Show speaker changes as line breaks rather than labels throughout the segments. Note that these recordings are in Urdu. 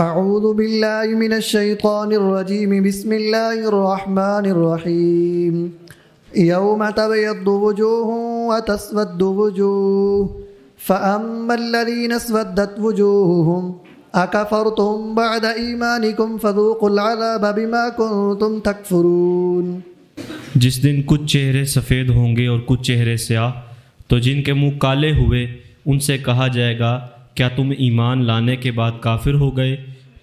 اعوذ باللہ من الشیطان الرجیم بسم اللہ الرحمن الرحیم یوم تبیض وجوہ وتسود وجوہ فأما الذین اسودت وجوہہم اکفرتم بعد ایمانکم فذوقوا العذاب بما کنتم تکفرون۔
جس دن کچھ چہرے سفید ہوں گے اور کچھ چہرے سیاہ، تو جن کے منہ کالے ہوئے ان سے کہا جائے گا کیا تم ایمان لانے کے بعد کافر ہو گئے؟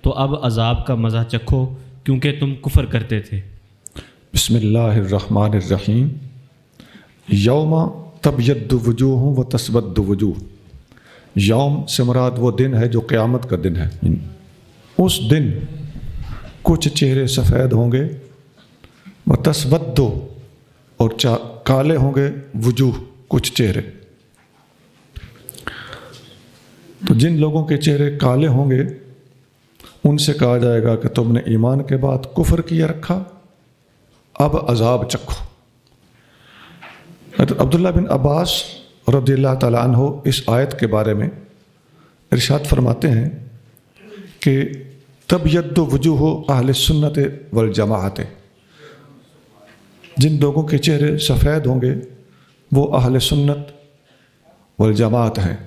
تو اب عذاب کا مزہ چکھو کیونکہ تم کفر کرتے تھے۔
بسم اللہ الرحمن الرحیم۔ یوم تبیض وجوہ و تسود وجوہ۔ یوم سے مراد وہ دن ہے جو قیامت کا دن ہے۔ اس دن کچھ چہرے سفید ہوں گے، و تسود اور کالے ہوں گے وجوہ، کچھ چہرے۔ تو جن لوگوں کے چہرے کالے ہوں گے ان سے کہا جائے گا کہ تم نے ایمان کے بعد کفر کیا رکھا، اب عذاب چکھو۔ عبداللہ بن عباس رضی اللہ تعالیٰ عنہ اس آیت کے بارے میں ارشاد فرماتے ہیں کہ تبیض وجوہ اہل سنت والجماعت، جن لوگوں کے چہرے سفید ہوں گے وہ اہل سنت والجماعت ہیں۔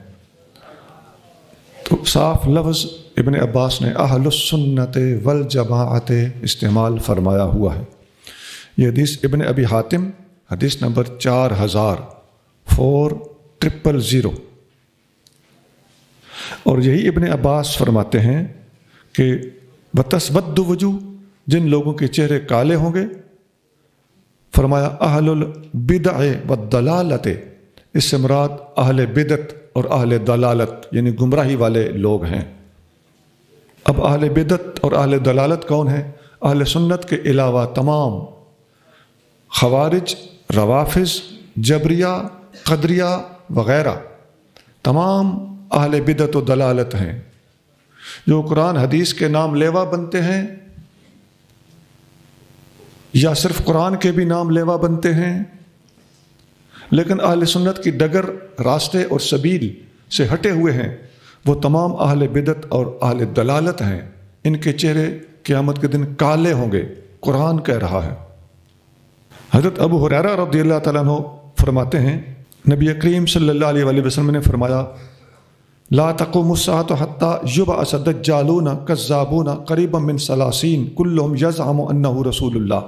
تو صاف لفظ ابن عباس نے اہل السنت والجماعت استعمال فرمایا ہوا ہے۔ یہ حدیث ابن ابی حاتم حدیث نمبر 4000 اور یہی ابن عباس فرماتے ہیں کہ بتسود وجوہ، جن لوگوں کے چہرے کالے ہوں گے، فرمایا اہل البدع والضلالت، اس سے مراد اہل بدعت اور اہل دلالت یعنی گمراہی والے لوگ ہیں۔ اب اہل بدعت اور اہل دلالت کون ہیں؟ اہل سنت کے علاوہ تمام خوارج، روافض، جبریہ، قدریہ وغیرہ تمام اہل بدعت و دلالت ہیں، جو قرآن حدیث کے نام لیوا بنتے ہیں یا صرف قرآن کے بھی نام لیوا بنتے ہیں، لیکن اہل سنت کی ڈگر، راستے اور سبیل سے ہٹے ہوئے ہیں، وہ تمام اہل بدعت اور اہل دلالت ہیں۔ ان کے چہرے قیامت کے دن کالے ہوں گے، قرآن کہہ رہا ہے۔ حضرت ابو ہریرہ رضی اللہ تعالیٰ عنہ فرماتے ہیں نبی کریم صلی اللہ علیہ وآلہ وسلم نے فرمایا لا تقوم الساعة حتى يبعث الدجالون كذابون قریبا من 30 كلهم يزعم انه رسول اللہ۔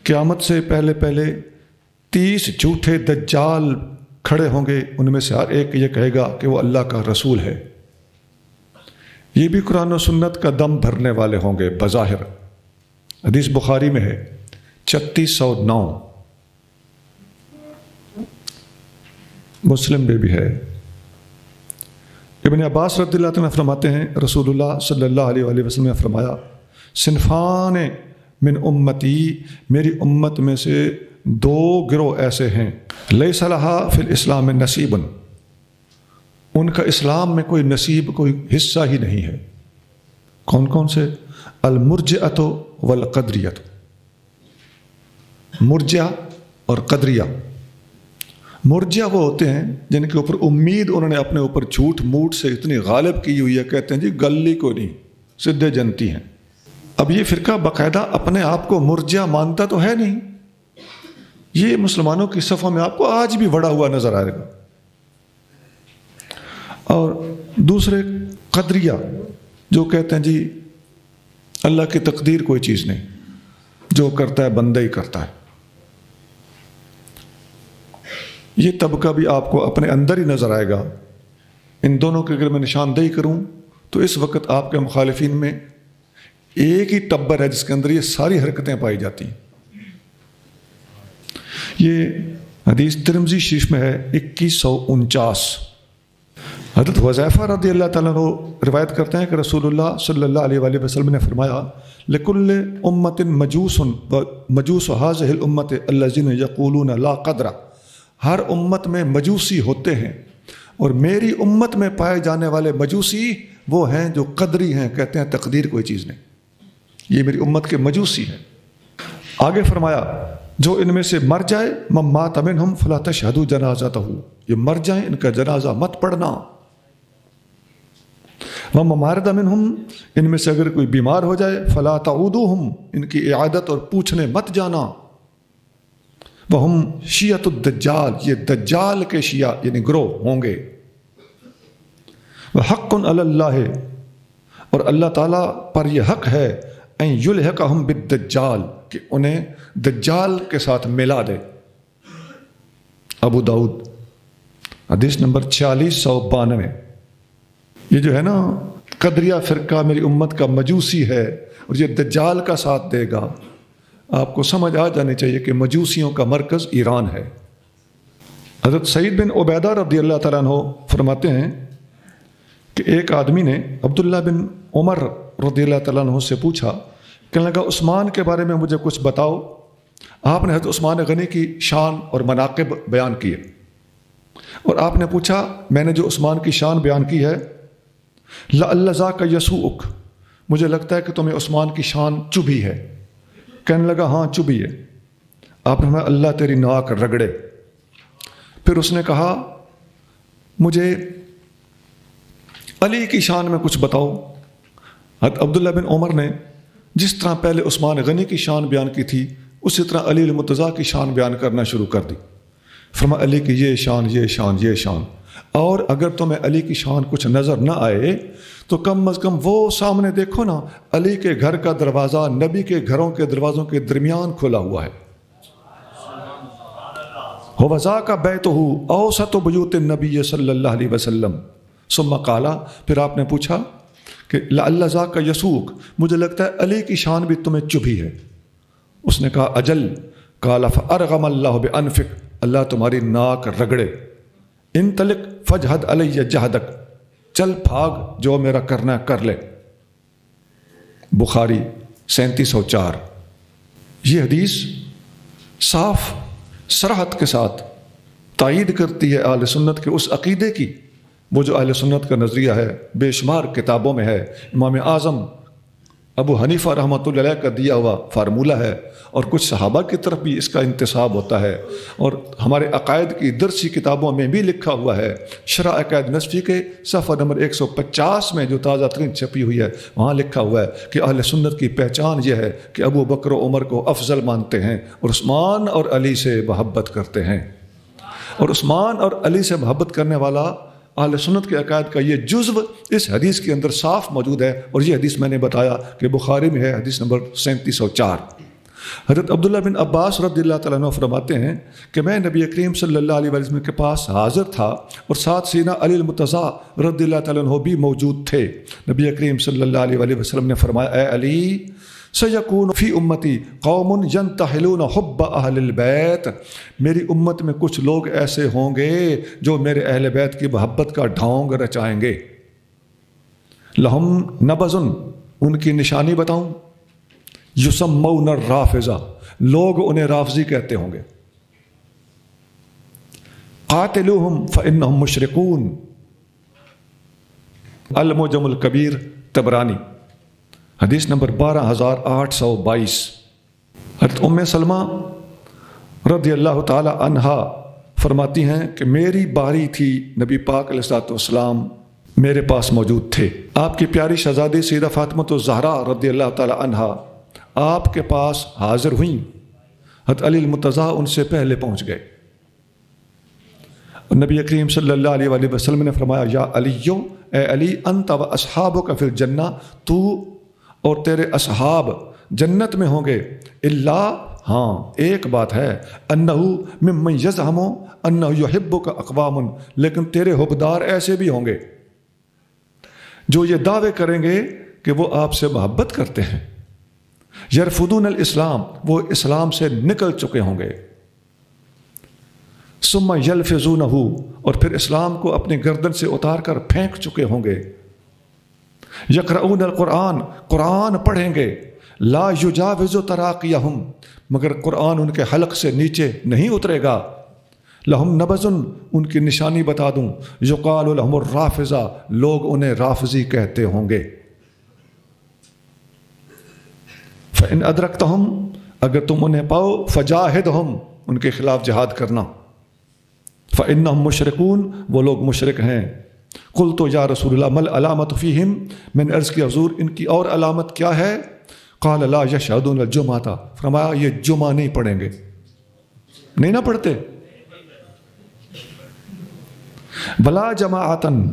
قیامت سے پہلے 30 جھوٹے دجال کھڑے ہوں گے، ان میں سے ہر ایک یہ کہے گا کہ وہ اللہ کا رسول ہے۔ یہ بھی قرآن و سنت کا دم بھرنے والے ہوں گے بظاہر۔ حدیث بخاری میں ہے 3609، مسلم میں بھی ہے۔ ابن عباس رضی اللہ عنہ فرماتے ہیں رسول اللہ صلی اللہ علیہ وآلہ وسلم نے فرمایا صنفان من امتی، میری امت میں سے 2 گروہ ایسے ہیں لیس لہا فی الاسلام نصیب، ان کا اسلام میں کوئی نصیب، کوئی حصہ ہی نہیں ہے۔ کون کون سے؟ المرجئۃ والقدریۃ، مرجع اور قدریہ۔ مرجع وہ ہوتے ہیں جن کے اوپر امید انہوں نے اپنے اوپر جھوٹ موٹ سے اتنی غالب کی ہوئی ہے، کہتے ہیں جی گلی کو نہیں، سدھے جنتی ہیں۔ اب یہ فرقہ باقاعدہ اپنے آپ کو مرجع مانتا تو ہے نہیں، یہ مسلمانوں کی صفوں میں آپ کو آج بھی بڑا ہوا نظر آئے گا۔ اور دوسرے قدریہ جو کہتے ہیں جی اللہ کی تقدیر کوئی چیز نہیں، جو کرتا ہے بندہ ہی کرتا ہے۔ یہ طبقہ بھی آپ کو اپنے اندر ہی نظر آئے گا۔ ان دونوں کی اگر میں نشاندہی کروں تو اس وقت آپ کے مخالفین میں ایک ہی ٹبر ہے جس کے اندر یہ ساری حرکتیں پائی جاتی ہیں۔ یہ حدیث ترمذی شریف میں ہے 2149۔ حضرت حذیفہ رضی اللہ تعالیٰ عنہ روایت کرتے ہیں کہ رسول اللہ صلی اللہ علیہ وآلہ وسلم نے فرمایا لکل امت مجوس مجوس هذه الامت الذين يقولون لا قدر، ہر امت میں مجوسی ہوتے ہیں اور میری امت میں پائے جانے والے مجوسی وہ ہیں جو قدری ہیں، کہتے ہیں تقدیر کوئی چیز نہیں، یہ میری امت کے مجوسی ہیں۔ آگے فرمایا جو ان میں سے مر جائے من مات منہم فلا تشہدوا جنازتہ، یہ مر جائیں ان کا جنازہ مت پڑھنا۔ وَمَمَارِضَ مِنْهُمْ ان میں سے اگر کوئی بیمار ہو جائے فَلَا تَعُودُوهُمْ ان کی اعادت اور پوچھنے مت جانا. وَهُمْ شیعۃ الدجال یہ دجال کے شیعہ یعنی گروہ ہوں گے. وَحَقٌّ عَلَى اللَّهِ اور اللہ تعالیٰ پر یہ حق ہے اَن يُلْحِقَهُمْ بِالدَّجَّالِ کہ انہیں دجال کے ساتھ ملا دے. ابو داؤد حدیث نمبر 4692. یہ جو ہے نا قدریہ فرقہ میری امت کا مجوسی ہے اور یہ دجال کا ساتھ دے گا. آپ کو سمجھ آ جانی چاہیے کہ مجوسیوں کا مرکز ایران ہے. حضرت سعید بن عبیدہ رضی اللہ تعالیٰ عنہ فرماتے ہیں کہ ایک آدمی نے عبداللہ بن عمر رضی اللہ تعالیٰ عنہ سے پوچھا، کہنے لگا عثمان کے بارے میں مجھے کچھ بتاؤ. آپ نے حضرت عثمان غنی کی شان اور مناقب بیان کیے اور آپ نے پوچھا میں نے جو عثمان کی شان بیان کی ہے لَعَلَّ ذَاكَ يَسُوءُكَ مجھے لگتا ہے کہ تمہیں عثمان کی شان چبھی ہے. کہنے لگا ہاں چبھی ہے. آپ نے فرمایا اللہ تیری ناک رگڑے. پھر اس نے کہا مجھے علی کی شان میں کچھ بتاؤ. حضرت عبداللہ بن عمر نے جس طرح پہلے عثمان غنی کی شان بیان کی تھی اسی طرح علی المرتضیٰ کی شان بیان کرنا شروع کر دی. فرمایا علی کی یہ شان یہ شان یہ شان، اور اگر تمہیں علی کی شان کچھ نظر نہ آئے تو کم از کم وہ سامنے دیکھو نا علی کے گھر کا دروازہ نبی کے گھروں کے دروازوں کے درمیان کھلا ہوا ہے. وَذَاكَ بَيْتُهُ أَوْسَطُ بُيُوتِ النَّبِيِّ صلی اللہ علیہ وسلم. ثم قال پھر آپ نے پوچھا کہ لَعَلَّ ذَاكَ يَسُوءُكَ مجھے لگتا ہے علی کی شان بھی تمہیں چبھی ہے. اس نے کہا اجل. قال فَأَرْغَمَ اللَّهُ بِأَنفِكَ اللہ تمہاری ناک رگڑے. انطلق فجہد علیہ جہدک چل بھاگ جو میرا کرنا کر لے. بخاری 3704. یہ حدیث صاف صراحت کے ساتھ تائید کرتی ہے اہل سنت کے اس عقیدے کی وہ جو اہل سنت کا نظریہ ہے بے شمار کتابوں میں ہے. امام اعظم ابو حنیفہ رحمۃ اللہ علیہ کا دیا ہوا فارمولہ ہے اور کچھ صحابہ کی طرف بھی اس کا انتساب ہوتا ہے اور ہمارے عقائد کی درسی کتابوں میں بھی لکھا ہوا ہے. شرح عقائد نصفی کے صفحہ نمبر 150 میں جو تازہ ترین چھپی ہوئی ہے وہاں لکھا ہوا ہے کہ اہل سنت کی پہچان یہ ہے کہ ابو بکر و عمر کو افضل مانتے ہیں اور عثمان اور علی سے محبت کرتے ہیں. اور عثمان اور علی سے محبت کرنے والا اہل سنت کے عقائد کا یہ جزو اس حدیث کے اندر صاف موجود ہے اور یہ حدیث میں نے بتایا کہ بخاری میں ہے حدیث نمبر 3704. حضرت عبداللہ بن عباس رضی اللہ تعالیٰ عنہ فرماتے ہیں کہ میں نبی کریم صلی اللہ علیہ وسلم کے پاس حاضر تھا اور ساتھ سینہ علی المرتضیٰ رضی اللہ تعالیٰ عنہ بھی موجود تھے. نبی کریم صلی اللہ علیہ وسلم نے فرمایا اے علی سیکون فی امتی قوم ینتحلون حب اہل البیت میری امت میں کچھ لوگ ایسے ہوں گے جو میرے اہل بیت کی محبت کا ڈھونگ رچائیں گے. لہم نبذن ان کی نشانی بتاؤں یسمون الرافضہ لوگ انہیں رافضی کہتے ہوں گے. قاتلوہم فانہم مشرکون المعجم الکبیر طبرانی حدیث نمبر 12822. حضرت ام سلمہ رضی اللہ تعالی عنہا فرماتی ہیں کہ میری باری تھی نبی پاک علیہ الصلوۃ والسلام میرے پاس موجود تھے. آپ کی پیاری شہزادی سیدہ فاطمہ الزہرا رضی اللہ تعالی عنہا آپ کے پاس حاضر ہوئیں. حضرت علی المرتضیٰ ان سے پہلے پہنچ گئے. نبی کریم صلی اللہ علیہ وسلم نے فرمایا یا علیو اے علی انت و اصحابک فی الجنہ تو اور تیرے اصحاب جنت میں ہوں گے. اللہ ہاں ایک بات ہے انہو ممن یزہم انہو یحبک اقوام لیکن تیرے حبدار ایسے بھی ہوں گے جو یہ دعوے کریں گے کہ وہ آپ سے محبت کرتے ہیں. یرفضون الاسلام وہ اسلام سے نکل چکے ہوں گے. ثم یلفظونہ اور پھر اسلام کو اپنی گردن سے اتار کر پھینک چکے ہوں گے. یقرؤون القرآن قرآن پڑھیں گے. لا یجاوز تراقیہم مگر قرآن ان کے حلق سے نیچے نہیں اترے گا. لہم نبذن ان کی نشانی بتا دوں یقال لہم الرافضہ لوگ انہیں رافضی کہتے ہوں گے. فإن ادرکتہم اگر تم انہیں پاؤ فجاہدہم ان کے خلاف جہاد کرنا. فإنہم مشرکون وہ لوگ مشرک ہیں. قلت یا رسول اللہ مل علامت فیہم، میں نے عرض کیا حضور ان کی اور علامت کیا ہے؟ قال لا یشہدون الجمعۃ، فرمایا یہ جمعہ نہیں پڑھیں گے، نہیں نہ پڑھتے، ولا جماعتن،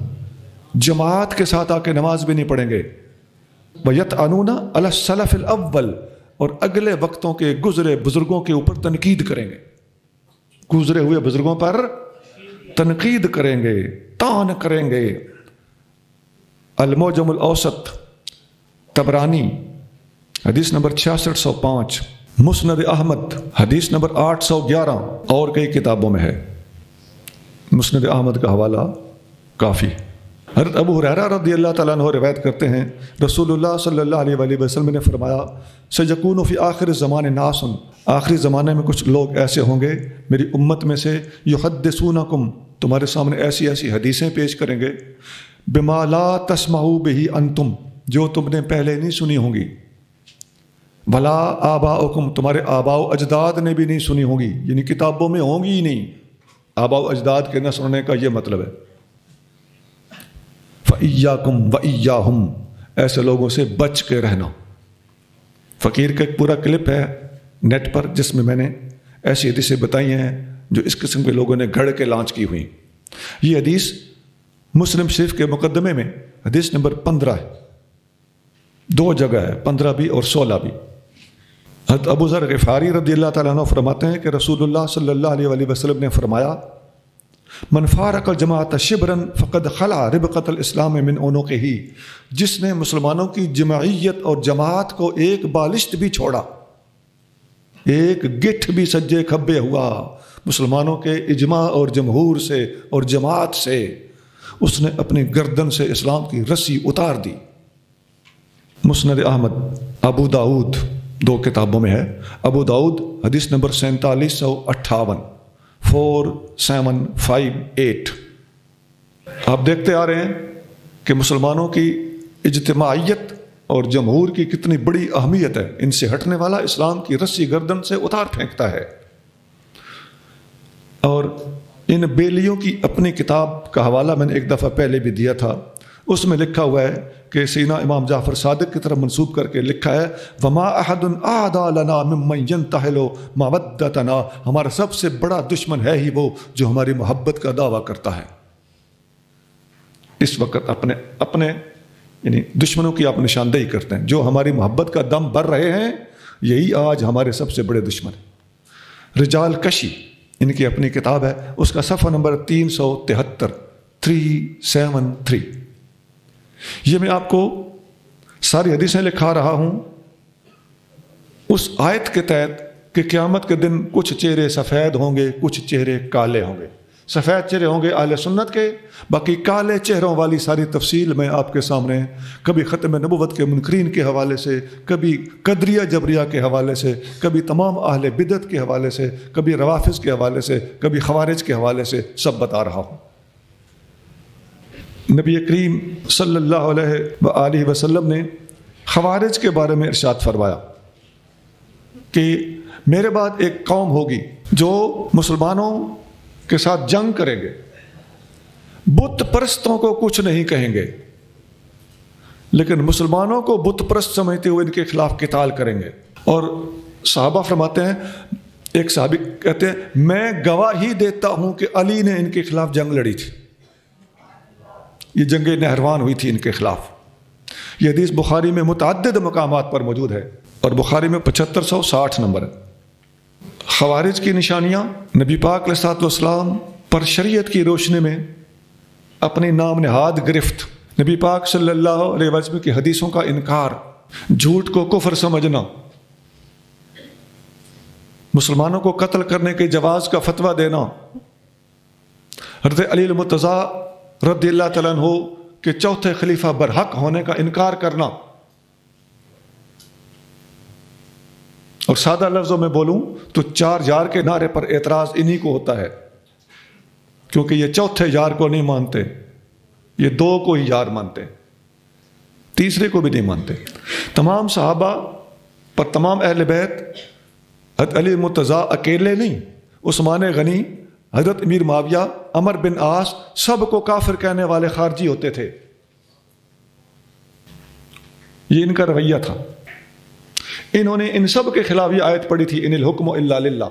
جماعت کے ساتھ آ کے نماز بھی نہیں پڑھیں گے، ویطعنون علی السلف الاول، اور اگلے وقتوں کے گزرے بزرگوں کے اوپر تنقید کریں گے، گزرے ہوئے بزرگوں پر تنقید کریں گے، طعن کریں گے۔ المعجم الاوسط طبرانی حدیث نمبر 6605، مسند احمد حدیث نمبر 811، اور کئی کتابوں میں ہے۔ مسند احمد کا حوالہ کافی۔ حضرت ابو ہریرہ رضی اللہ تعالیٰ عنہ روایت کرتے ہیں رسول اللہ صلی اللہ علیہ وآلہ وسلم نے فرمایا سیکون فی آخر الزمان ناس، آخری زمانے میں کچھ لوگ ایسے ہوں گے میری امت میں سے، یحدثونکم، تمہارے سامنے ایسی ایسی حدیثیں پیش کریں گے، بما لا تسمعوا بہ انتم، جو تم نے پہلے نہیں سنی ہوں گی، ولا آباؤکم، تمہارے آباء و اجداد نے بھی نہیں سنی ہوں گی، یعنی کتابوں میں ہوں گی ہی نہیں، آباء و اجداد کے نہ سننے کا یہ مطلب ہے۔ فَإِيَّاكُمْ وَإِيَّاهُمْ، ایسے لوگوں سے بچ کے رہنا۔ فقیر کا ایک پورا کلپ ہے نیٹ پر جس میں نے ایسی حدیثیں بتائی ہیں جو اس قسم کے لوگوں نے گھڑ کے لانچ کی ہوئی۔ یہ حدیث مسلم شریف کے مقدمے میں حدیث نمبر 15 ہے، 2 جگہ ہے، 15 بھی اور 16 بھی۔ حضرت ابو ذر غفاری رضی اللہ تعالیٰ عنہ فرماتے ہیں کہ رسول اللہ صلی اللہ علیہ وآلہ وسلم نے فرمایا من فارق الجماعت شبرا فقد خلع ربقۃ الاسلام من عنقہ، جس نے مسلمانوں کی جماعیت اور جماعت کو ایک بالشت بھی چھوڑا، ایک گٹھ بھی سجے کھبے ہوا مسلمانوں کے اجماع اور جمہور سے اور جماعت سے، اس نے اپنی گردن سے اسلام کی رسی اتار دی۔ مسند احمد، ابو داؤد، 2 کتابوں میں ہے، ابو داؤد حدیث نمبر 4758، 4758۔ آپ دیکھتے آ رہے ہیں کہ مسلمانوں کی اجتماعیت اور جمہور کی کتنی بڑی اہمیت ہے، ان سے ہٹنے والا اسلام کی رسی گردن سے اتار پھینکتا ہے۔ اور ان بیلیوں کی اپنی کتاب کا حوالہ میں نے ایک دفعہ پہلے بھی دیا تھا، اس میں لکھا ہوا ہے کہ سینا امام جعفر صادق کی طرف منسوب کر کے لکھا ہے وما احد اعدى لنا ممن ينتحل مودتنا، ہمارا سب سے بڑا دشمن ہے ہی وہ جو ہماری محبت کا دعویٰ کرتا ہے۔ اس وقت اپنے یعنی دشمنوں کی آپ نشاندہی کرتے ہیں، جو ہماری محبت کا دم بھر رہے ہیں یہی آج ہمارے سب سے بڑے دشمن ہیں۔ رجال کشی ان کی اپنی کتاب ہے، اس کا صفحہ نمبر 373، 373۔ یہ میں آپ کو ساری حدیثیں لکھا رہا ہوں اس آیت کے تحت کہ قیامت کے دن کچھ چہرے سفید ہوں گے، کچھ چہرے کالے ہوں گے۔ سفید چہرے ہوں گے اہل سنت کے، باقی کالے چہروں والی ساری تفصیل میں آپ کے سامنے کبھی ختم نبوت کے منکرین کے حوالے سے، کبھی قدریہ جبریہ کے حوالے سے، کبھی تمام اہل بدعت کے حوالے سے، کبھی روافض کے حوالے سے، کبھی خوارج کے حوالے سے سب بتا رہا ہوں۔ نبی کریم صلی اللہ علیہ وآلہ وسلم نے خوارج کے بارے میں ارشاد فرمایا کہ میرے بعد ایک قوم ہوگی جو مسلمانوں کے ساتھ جنگ کریں گے، بت پرستوں کو کچھ نہیں کہیں گے، لیکن مسلمانوں کو بت پرست سمجھتے ہوئے ان کے خلاف قتال کریں گے۔ اور صحابہ فرماتے ہیں، ایک صحابی کہتے ہیں میں گواہی دیتا ہوں کہ علی نے ان کے خلاف جنگ لڑی تھی، یہ جنگ نہروان ہوئی تھی ان کے خلاف۔ یہ حدیث بخاری میں متعدد مقامات پر موجود ہے اور بخاری میں 7560 نمبر ہے۔ خوارج کی نشانیاں، نبی پاک علیہ الصلوۃ والسلام پر شریعت کی روشنی میں اپنی نام نہاد گرفت، نبی پاک صلی اللہ علیہ وسلم کی حدیثوں کا انکار، جھوٹ کو کفر سمجھنا، مسلمانوں کو قتل کرنے کے جواز کا فتویٰ دینا، حضرت علی المرتضیٰ رضی اللہ تعالیٰ عنہ کہ چوتھے خلیفہ برحق ہونے کا انکار کرنا۔ اور سادہ لفظوں میں بولوں تو 4 یار کے نعرے پر اعتراض انہی کو ہوتا ہے، کیونکہ یہ چوتھے یار کو نہیں مانتے، یہ 2 کو ہی یار مانتے، تیسرے کو بھی نہیں مانتے۔ تمام صحابہ پر تمام اہل بیت، حضرت علی مرتضیٰ اکیلے نہیں، عثمان غنی، حضرت امیر معاویہ، عمر بن عاص، سب کو کافر کہنے والے خارجی ہوتے تھے. یہ ان کا رویہ تھا. انہوں نے ان سب کے خلاف یہ آیت پڑھی تھی، ان الحکم الا للہ.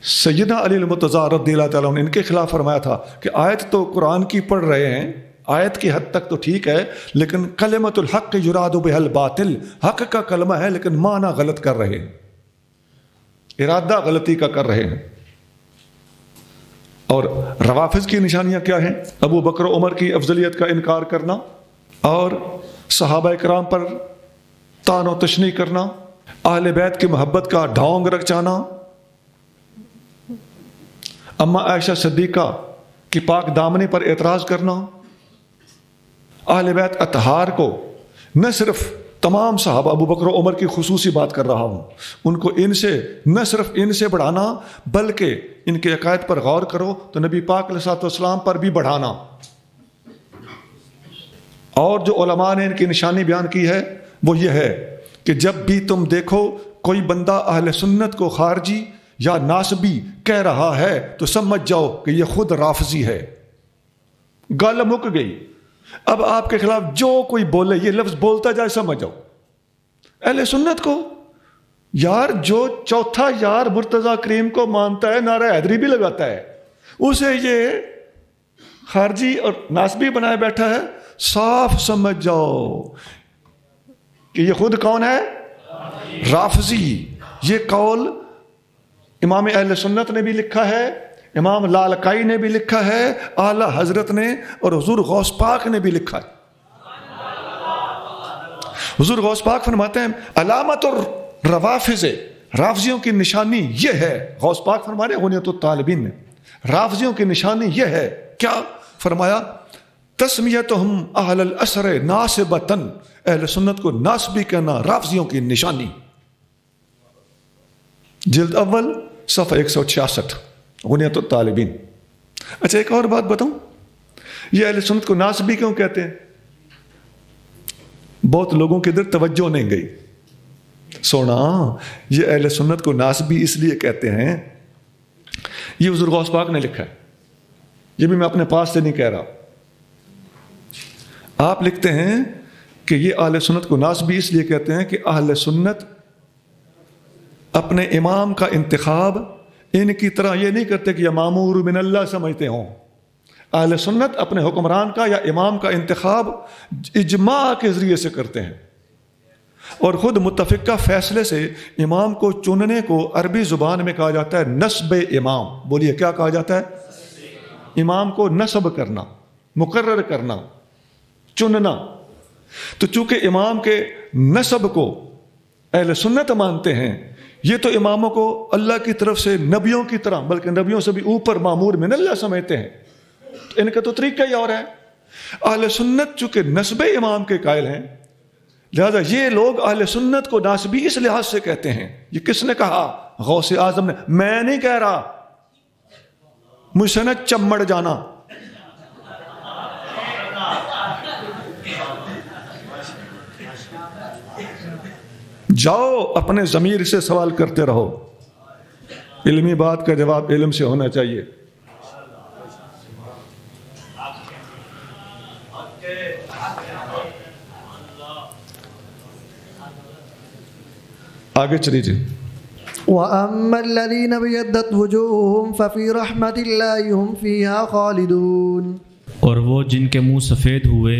سیدنا علی المرتضیٰ رضی اللہ تعالیٰ عنہ نے ان کے خلاف فرمایا تھا کہ آیت تو قرآن کی پڑھ رہے ہیں، آیت کی حد تک تو ٹھیک ہے، لیکن کلمۃ الحق یراد بها الباطل، حق کا کلمہ ہے لیکن معنی غلط کر رہے ہیں، ارادہ غلطی کا کر رہے ہیں. اور روافض کی نشانیاں کیا ہیں؟ ابو بکر و عمر کی افضلیت کا انکار کرنا، اور صحابہ کرام پر طعن و تشنیع کرنا، اہل بیت کی محبت کا ڈھونگ رچانا، اما عائشہ صدیقہ کی پاک دامنی پر اعتراض کرنا، اہل بیت اطہار کو نہ صرف تمام صحابہ، ابو بکر و عمر کی خصوصی بات کر رہا ہوں، ان کو ان سے نہ صرف ان سے بڑھانا بلکہ ان کے عقائد پر غور کرو تو نبی پاک علیہ الصلوۃ والسلام پر بھی بڑھانا. اور جو علماء نے ان کی نشانی بیان کی ہے وہ یہ ہے کہ جب بھی تم دیکھو کوئی بندہ اہل سنت کو خارجی یا ناسبی کہہ رہا ہے تو سمجھ جاؤ کہ یہ خود رافضی ہے. گل مک گئی. اب آپ کے خلاف جو کوئی بولے، یہ لفظ بولتا جائے، سمجھ جاؤ اہل سنت کو. یار جو چوتھا یار مرتضیٰ کریم کو مانتا ہے، نعرہ حیدری بھی لگاتا ہے، اسے یہ خارجی اور ناسبی بنائے بیٹھا ہے. صاف سمجھ جاؤ کہ یہ خود کون ہے؟ رافضی. یہ قول امام اہل سنت نے بھی لکھا ہے، امام لالکائی نے بھی لکھا ہے، اعلیٰ حضرت نے اور حضور غوث پاک نے بھی لکھا ہے. حضور غوث پاک فرماتے ہیں علامت الروافض، رافضیوں کی نشانی یہ ہے. غوث پاک فرما رہے ہیں غنیۃ الطالبین میں، رافضیوں کی نشانی یہ ہے. کیا فرمایا؟ تسمیتہم اہل الاسر ناسبتن، اہل سنت کو ناسبی کہنا رافضیوں کی نشانی. جلد اول صفحہ 166 غنیۃ الطالبین. اچھا ایک اور بات بتاؤں، یہ اہل سنت کو ناسبی کیوں کہتے ہیں؟ بہت لوگوں کے ادھر توجہ نہیں گئی. سونا، یہ اہل سنت کو ناسبی اس لیے کہتے ہیں، یہ حضور غوث پاک نے لکھا ہے، یہ بھی میں اپنے پاس سے نہیں کہہ رہا. آپ لکھتے ہیں کہ یہ اہل سنت کو ناسبی اس لیے کہتے ہیں کہ اہل سنت اپنے امام کا انتخاب ان کی طرح یہ نہیں کرتے کہ یہ مامور من اللہ سمجھتے ہوں. اہل سنت اپنے حکمران کا یا امام کا انتخاب اجماع کے ذریعے سے کرتے ہیں، اور خود متفقہ فیصلے سے امام کو چننے کو عربی زبان میں کہا جاتا ہے نسب امام. بولیے کیا کہا جاتا ہے؟ امام کو نسب کرنا، مقرر کرنا، چننا. تو چونکہ امام کے نسب کو اہل سنت مانتے ہیں، یہ تو اماموں کو اللہ کی طرف سے نبیوں کی طرح بلکہ نبیوں سے بھی اوپر مامور من اللہ سمجھتے ہیں. ان کا تو طریقہ ہی اور ہے. اہل سنت چونکہ نسب امام کے قائل ہیں، لہذا یہ لوگ اہل سنت کو ناسبی اس لحاظ سے کہتے ہیں. یہ کس نے کہا؟ غوث اعظم نے. میں نہیں کہہ رہا، مجھ سے نہ چمڑ جانا. جاؤ اپنے ضمیر سے سوال کرتے رہو. علمی بات کا جواب علم سے ہونا چاہیے. آگے چلیے جی.
وَأَمَّا الَّذِينَ ابْيَضَّتْ وُجُوهُهُمْ فَفِي رَحْمَةِ اللَّهِ هُمْ فِيهَا خَالِدُونَ.
اور وہ جن کے منہ سفید ہوئے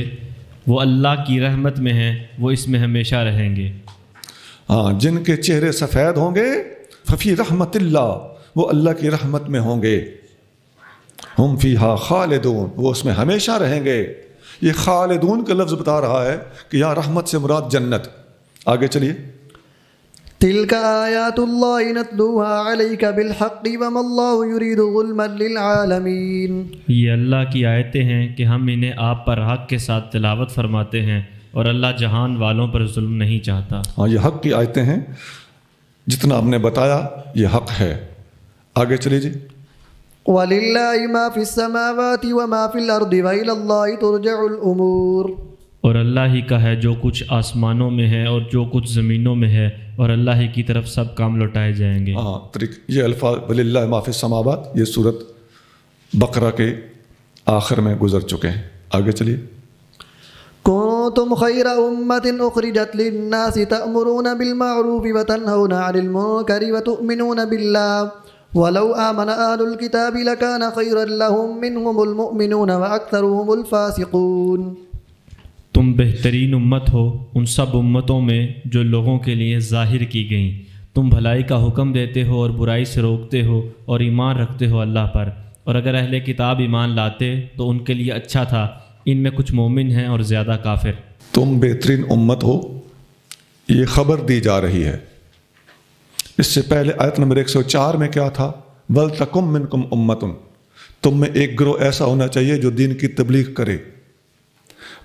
وہ اللہ کی رحمت میں ہیں، وہ اس میں ہمیشہ رہیں گے.
ہاں، جن کے چہرے سفید ہوں گے ففی رحمت اللہ، وہ اللہ کی رحمت میں ہوں گے. ہم فیہا خالدون، وہ اس میں ہمیشہ رہیں گے. یہ خالدون کا لفظ بتا رہا ہے کہ یہاں رحمت سے مراد جنت. آگے چلیے.
تِلْكَ آیات اللہ نتلوها علیک بالحق وما اللہ یرید ظلما للعالمین.
یہ اللہ کی آیتیں ہیں کہ ہم انہیں آپ پر حق کے ساتھ تلاوت فرماتے ہیں، اور اللہ جہان والوں پر ظلم نہیں چاہتا.
ہاں، یہ حق کی آیتیں ہیں، جتنا آپ نے بتایا یہ حق ہے. آگے چلیے جی.
وَلِلَّهِ مَا فِي السَّمَاوَاتِ وَمَا فِي الْأَرْضِ وَإِلَى اللَّهِ تُرْجَعُ الْأُمُورُ.
اور اللہ ہی کا ہے جو کچھ آسمانوں میں ہے اور جو کچھ زمینوں میں ہے، اور اللہ ہی کی طرف سب کام لوٹائے جائیں گے۔
ہاں یہ الفاظ وللہ ما فی السماوات یہ سورۃ بقرہ کے آخر میں گزر چکے ہیں۔ آگے چلیے۔
كنتم خير أمة أخرجت للناس تأمرون بالمعروف وتنهون عن المنكر وتؤمنون بالله ولو آمن أهل الكتاب لكان خيرا لهم منهم المؤمنون وأكثرهم الفاسقون۔
تم بہترین امت ہو ان سب امتوں میں جو لوگوں کے لیے ظاہر کی گئیں۔ تم بھلائی کا حکم دیتے ہو اور برائی سے روکتے ہو اور ایمان رکھتے ہو اللہ پر، اور اگر اہل کتاب ایمان لاتے تو ان کے لیے اچھا تھا، ان میں کچھ مومن ہیں اور زیادہ کافر۔
تم بہترین امت ہو، یہ خبر دی جا رہی ہے۔ اس سے پہلے آیت نمبر 104 میں کیا تھا؟ وَلْتَكُمْ مِنْكُمْ أُمَّةٌ، تم میں ایک گروہ ایسا ہونا چاہیے جو دین کی تبلیغ کرے۔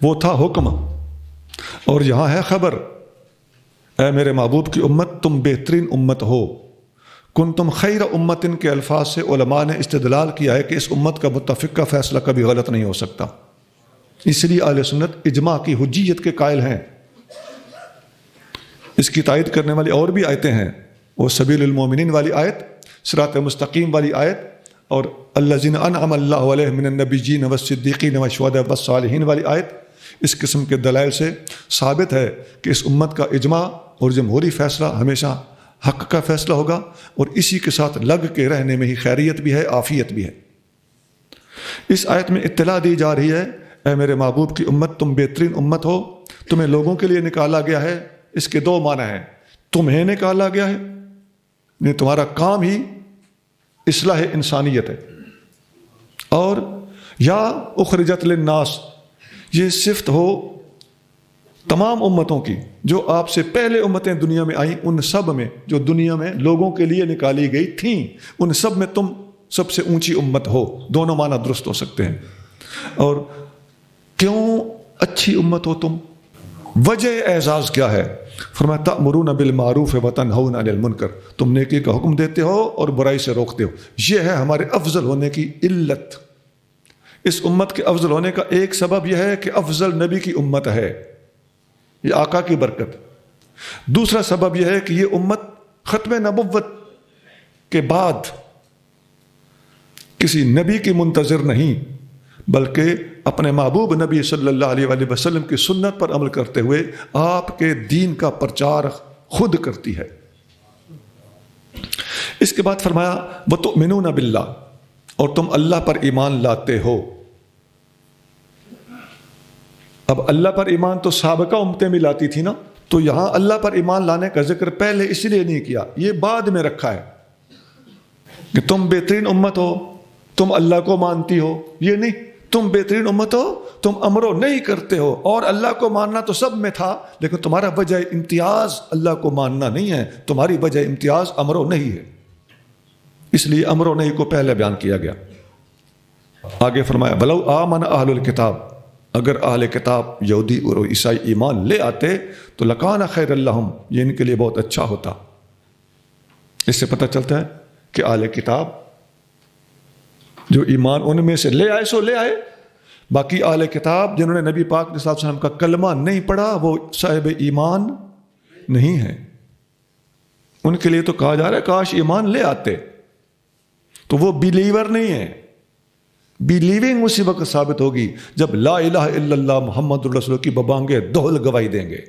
وہ تھا حکم، اور یہاں ہے خبر۔ اے میرے محبوب کی امت، تم بہترین امت ہو۔ کنتم خیر امتن کے الفاظ سے علماء نے استدلال کیا ہے کہ اس امت کا متفق کا فیصلہ کبھی غلط نہیں ہو سکتا، اس لیے اہل سنت اجماع کی حجیت کے قائل ہیں۔ اس کی تائید کرنے والی اور بھی آیتیں ہیں، وہ سبیل المومنین والی آیت، صراط مستقیم والی آیت، اور الذین انعم اللہ علیہم من النبیین والصدیقین والشہداء والصالحین والی آیت۔ اس قسم کے دلائل سے ثابت ہے کہ اس امت کا اجماع اور جمہوری فیصلہ ہمیشہ حق کا فیصلہ ہوگا، اور اسی کے ساتھ لگ کے رہنے میں ہی خیریت بھی ہے، عافیت بھی ہے۔ اس آیت میں اطلاع دی جا رہی ہے، اے میرے محبوب کی امت، تم بہترین امت ہو، تمہیں لوگوں کے لیے نکالا گیا ہے۔ اس کے دو معنی ہیں، تمہیں نکالا گیا ہے یعنی تمہارا کام ہی اصلاح انسانیت ہے، اور یا اخرجت للناس، یہ صفت ہو تمام امتوں کی جو آپ سے پہلے امتیں دنیا میں آئیں، ان سب میں جو دنیا میں لوگوں کے لیے نکالی گئی تھیں، ان سب میں تم سب سے اونچی امت ہو۔ دونوں معنی درست ہو سکتے ہیں۔ اور کیوں اچھی امت ہو تم؟ وجہ اعزاز کیا ہے؟ فرمایا تأمرون بالمعروف وتنہون عن المنکر، تم نیکی کا حکم دیتے ہو اور برائی سے روکتے ہو۔ یہ ہے ہمارے افضل ہونے کی علت۔ اس امت کے افضل ہونے کا ایک سبب یہ ہے کہ افضل نبی کی امت ہے، یہ آقا کی برکت۔ دوسرا سبب یہ ہے کہ یہ امت ختم نبوت کے بعد کسی نبی کی منتظر نہیں، بلکہ اپنے محبوب نبی صلی اللہ علیہ وآلہ وسلم کی سنت پر عمل کرتے ہوئے آپ کے دین کا پرچار خود کرتی ہے۔ اس کے بعد فرمایا وَتُؤْمِنُونَ بِاللَّهِ، اور تم اللہ پر ایمان لاتے ہو۔ اب اللہ پر ایمان تو سابقہ امتیں بھی لاتی تھی نا، تو یہاں اللہ پر ایمان لانے کا ذکر پہلے اس لیے نہیں کیا، یہ بعد میں رکھا ہے کہ تم بہترین امت ہو، تم اللہ کو مانتی ہو۔ یہ نہیں، تم بہترین امت ہو، تم امر و نہیں کرتے ہو، اور اللہ کو ماننا تو سب میں تھا، لیکن تمہارا وجہ امتیاز اللہ کو ماننا نہیں ہے، تمہاری وجہ امتیاز امر و نہیں ہے، اس لیے امر و نہیں کو پہلے بیان کیا گیا۔ آگے فرمایا وَلَوْ آمَنَ أَهْلُ الْكِتَابِ، اگر اہل کتاب یہودی اور عیسائی ایمان لے آتے تو لَكَانَ خَيْرًا لَهُمْ، یہ ان کے لیے بہت اچھا ہوتا۔ اس سے پتہ چلتا ہے کہ اہل کتاب جو ایمان ان میں سے لے آئے سو لے آئے، باقی اہل کتاب جنہوں نے نبی پاک صلی اللہ علیہ وسلم کا کلمہ نہیں پڑھا وہ صاحب ایمان نہیں ہے۔ ان کے لیے تو کہا جا رہا ہے کاش ایمان لے آتے، تو وہ بیلیور نہیں ہے۔ بیلیونگ اسی وقت ثابت ہوگی جب لا الہ الا اللہ محمد رسول کی ببانگے دوہل گواہی دیں گے۔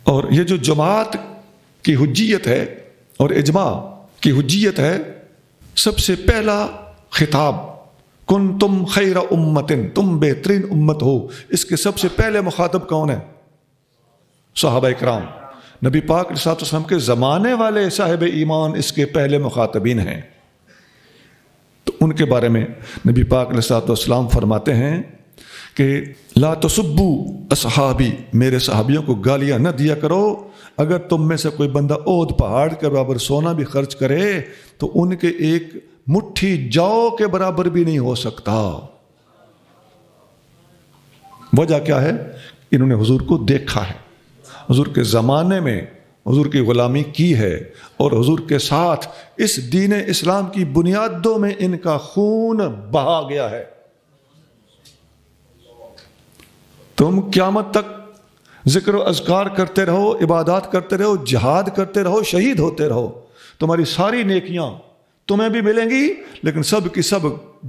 اور یہ جو جماعت کی حجیت ہے اور اجماع کی حجیت ہے، سب سے پہلا خطاب کنتم خیر امتن، تم بہترین امت ہو، اس کے سب سے پہلے مخاطب کون ہے؟ صحابہ کرام۔ نبی پاک علیہ الصلوۃ والسلام کے زمانے والے صاحب ایمان اس کے پہلے مخاطبین ہیں۔ تو ان کے بارے میں نبی پاک علیہ الصلوۃ والسلام فرماتے ہیں کہ لا تسبوا اصحابی، میرے صحابیوں کو گالیاں نہ دیا کرو۔ اگر تم میں سے کوئی بندہ اود پہاڑ کے برابر سونا بھی خرچ کرے تو ان کے ایک مٹھی جو کے برابر بھی نہیں ہو سکتا۔ وجہ کیا ہے؟ انہوں نے حضور کو دیکھا ہے، حضور کے زمانے میں حضور کی غلامی کی ہے، اور حضور کے ساتھ اس دین اسلام کی بنیادوں میں ان کا خون بہا گیا ہے۔ تم قیامت تک ذکر و اذکار کرتے رہو، عبادات کرتے رہو، جہاد کرتے رہو، شہید ہوتے رہو، تمہاری ساری نیکیاں تمہیں بھی ملیں گی، لیکن سب کی سب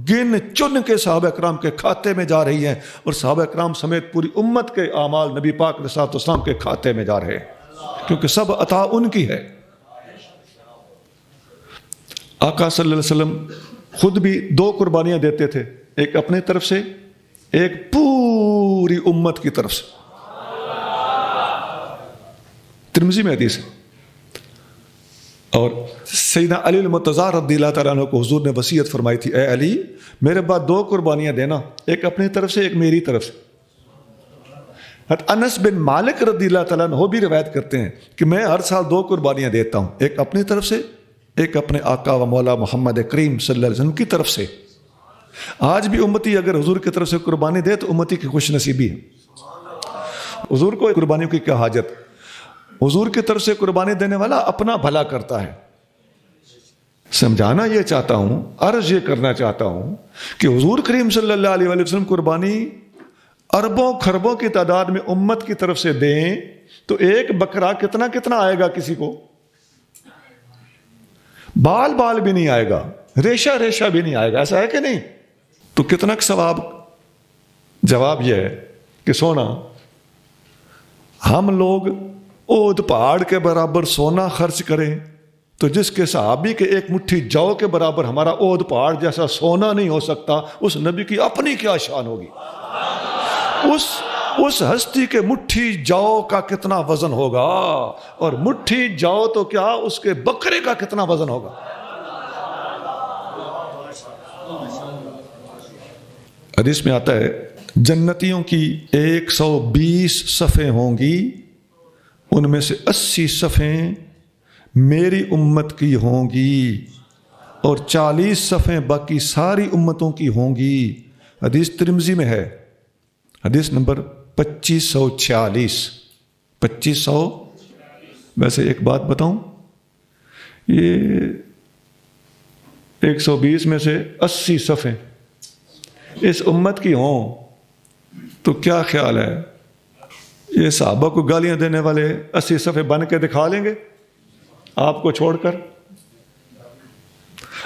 گن چن کے صحابہ اکرام کے کھاتے میں جا رہی ہیں، اور صحابہ اکرام سمیت پوری امت کے اعمال نبی پاک علیہ الصلوۃ والسلام کے کھاتے میں جا رہے ہیں، کیونکہ سب عطا ان کی ہے۔ آقا صلی اللہ علیہ وسلم خود بھی 2 قربانیاں دیتے تھے، ایک اپنے طرف سے، ایک پوری امت کی طرف سے۔ ترمذی میں حدیث ہے، اور سیدنا علی المرتضیٰ رضی اللہ تعالیٰ عنہ کو حضور نے وصیت فرمائی تھی، اے علی میرے بعد 2 قربانیاں دینا، ایک اپنی طرف سے، ایک میری طرف سے۔ انس بن مالک رضی اللہ تعالیٰ عنہ بھی روایت کرتے ہیں کہ میں ہر سال 2 قربانیاں دیتا ہوں، ایک اپنی طرف سے، ایک اپنے آقا و مولا محمد کریم صلی اللہ علیہ وسلم کی طرف سے۔ آج بھی امتی اگر حضور کی طرف سے قربانی دے تو امتی کی خوش نصیبی ہے۔ حضور کو قربانیوں کی کیا حاجت؟ حضور کی طرف سے قربانی دینے والا اپنا بھلا کرتا ہے۔ سمجھانا یہ چاہتا ہوں، عرض یہ کرنا چاہتا ہوں کہ حضور کریم صلی اللہ علیہ وسلم قربانی اربوں خربوں کی تعداد میں امت کی طرف سے دیں تو ایک بکرا کتنا آئے گا؟ کسی کو بال بھی نہیں آئے گا، ریشہ بھی نہیں آئے گا، ایسا ہے کہ نہیں؟ تو کتنا ثواب؟ جواب یہ ہے کہ سونا، ہم لوگ اود پہاڑ کے برابر سونا خرچ کریں تو جس کے صحابی کے ایک مٹھی جو کے برابر ہمارا اود پہاڑ جیسا سونا نہیں ہو سکتا، اس نبی کی اپنی کیا شان ہوگی؟ اس ہستی کے مٹھی جو کا کتنا وزن ہوگا، اور مٹھی جو تو کیا اس کے بکرے کا کتنا وزن ہوگا۔ حدیث میں آتا ہے جنتیوں کی 120 صفیں ہوں گی، ان میں سے 80 صفیں میری امت کی ہوں گی اور 40 صفیں باقی ساری امتوں کی ہوں گی۔ حدیث ترمذی میں ہے، حدیث نمبر 2546۔ 2500۔ ویسے ایک بات بتاؤں، یہ 120 میں سے 80 صفیں اس امت کی ہوں تو کیا خیال ہے؟ یہ صحابہ کو گالیاں دینے والے 80 صفحے بن کے دکھا لیں گے آپ کو چھوڑ کر،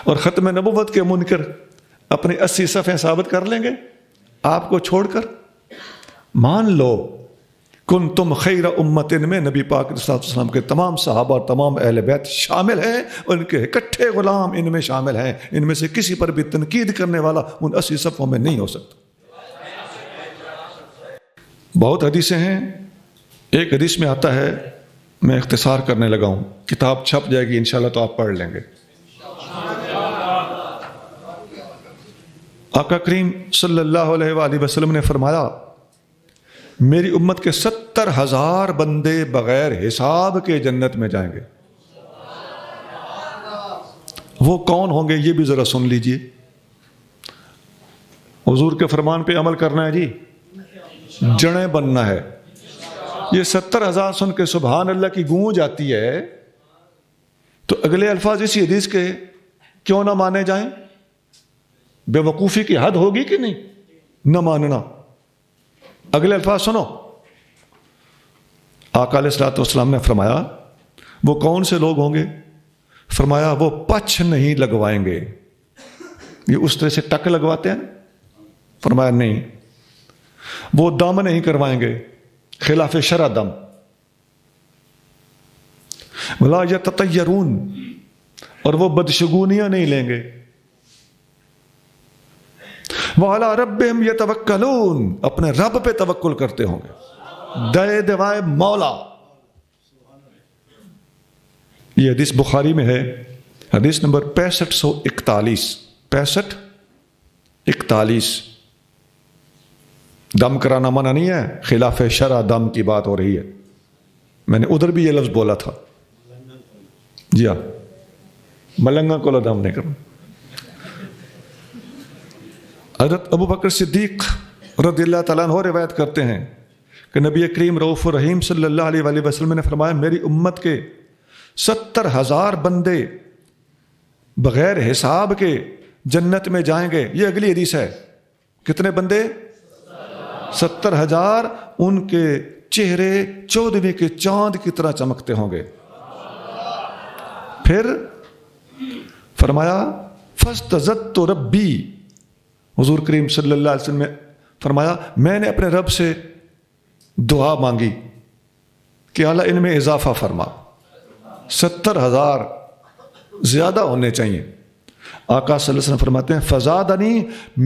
اور ختم نبوت کے منکر اپنی 80 صفحے ثابت کر لیں گے آپ کو چھوڑ کر؟ مان لو کنتم خیر امت میں نبی پاک صلی اللہ علیہ وسلم کے تمام صحابہ اور تمام اہل بیت شامل ہیں، اور ان کے اکٹھے غلام ان میں شامل ہیں، ان میں سے کسی پر بھی تنقید کرنے والا ان 80 صفحوں میں نہیں ہو سکتا۔ بہت حدیثیں ہیں، ایک حدیث میں آتا ہے، میں اختصار کرنے لگا ہوں، کتاب چھپ جائے گی انشاءاللہ تو آپ پڑھ لیں گے۔ آقا کریم صلی اللہ علیہ وآلہ وسلم نے فرمایا میری امت کے 70,000 بندے بغیر حساب کے جنت میں جائیں گے۔ وہ کون ہوں گے یہ بھی ذرا سن لیجئے۔ حضور کے فرمان پہ عمل کرنا ہے جی، جڑیں بننا ہے۔ یہ 70,000 سن کے سبحان اللہ کی گونج آتی ہے تو اگلے الفاظ اسی حدیث کے کیوں نہ مانے جائیں؟ بے وقوفی کی حد ہوگی کہ نہیں نہ ماننا؟ اگلے الفاظ سنو، آقا علیہ الصلوۃ والسلام نے فرمایا وہ کون سے لوگ ہوں گے؟ فرمایا وہ پچھ نہیں لگوائیں گے۔ یہ اس طرح سے ٹک لگواتے ہیں؟ فرمایا نہیں۔ وہ دم نہیں کروائیں گے، خلاف شرع دم۔ ولا یتطیرون، اور وہ بدشگونیاں نہیں لیں گے۔ وعلی ربہم یتوکلون، اپنے رب پہ توکل کرتے ہوں گے، دے دوائے مولا۔ یہ حدیث بخاری میں ہے، حدیث نمبر 6541۔ 6541۔ دم کرانا منع نہیں ہے، خلاف شرع دم کی بات ہو رہی ہے۔ میں نے ادھر بھی یہ لفظ بولا تھا، جی ہاں، ملنگا کو دم نہیں کرنا۔ حضرت ابو بکر صدیق رضی اللہ تعالیٰ عنہ روایت کرتے ہیں کہ نبی کریم رؤوف الرحیم صلی اللہ علیہ وآلہ وسلم نے فرمایا میری امت کے 70,000 بندے بغیر حساب کے جنت میں جائیں گے۔ یہ اگلی حدیث ہے، کتنے بندے؟ 70,000، ان کے چہرے 14ویں کے چاند کی طرح چمکتے ہوں گے. پھر فرمایا فاستزدت ربی، حضور کریم صلی اللہ علیہ وسلم نے فرمایا میں نے اپنے رب سے دعا مانگی کہ اللہ ان میں اضافہ فرما، 70,000 زیادہ ہونے چاہیے. آقا صلی اللہ علیہ وسلم فرماتے ہیں فزادنی،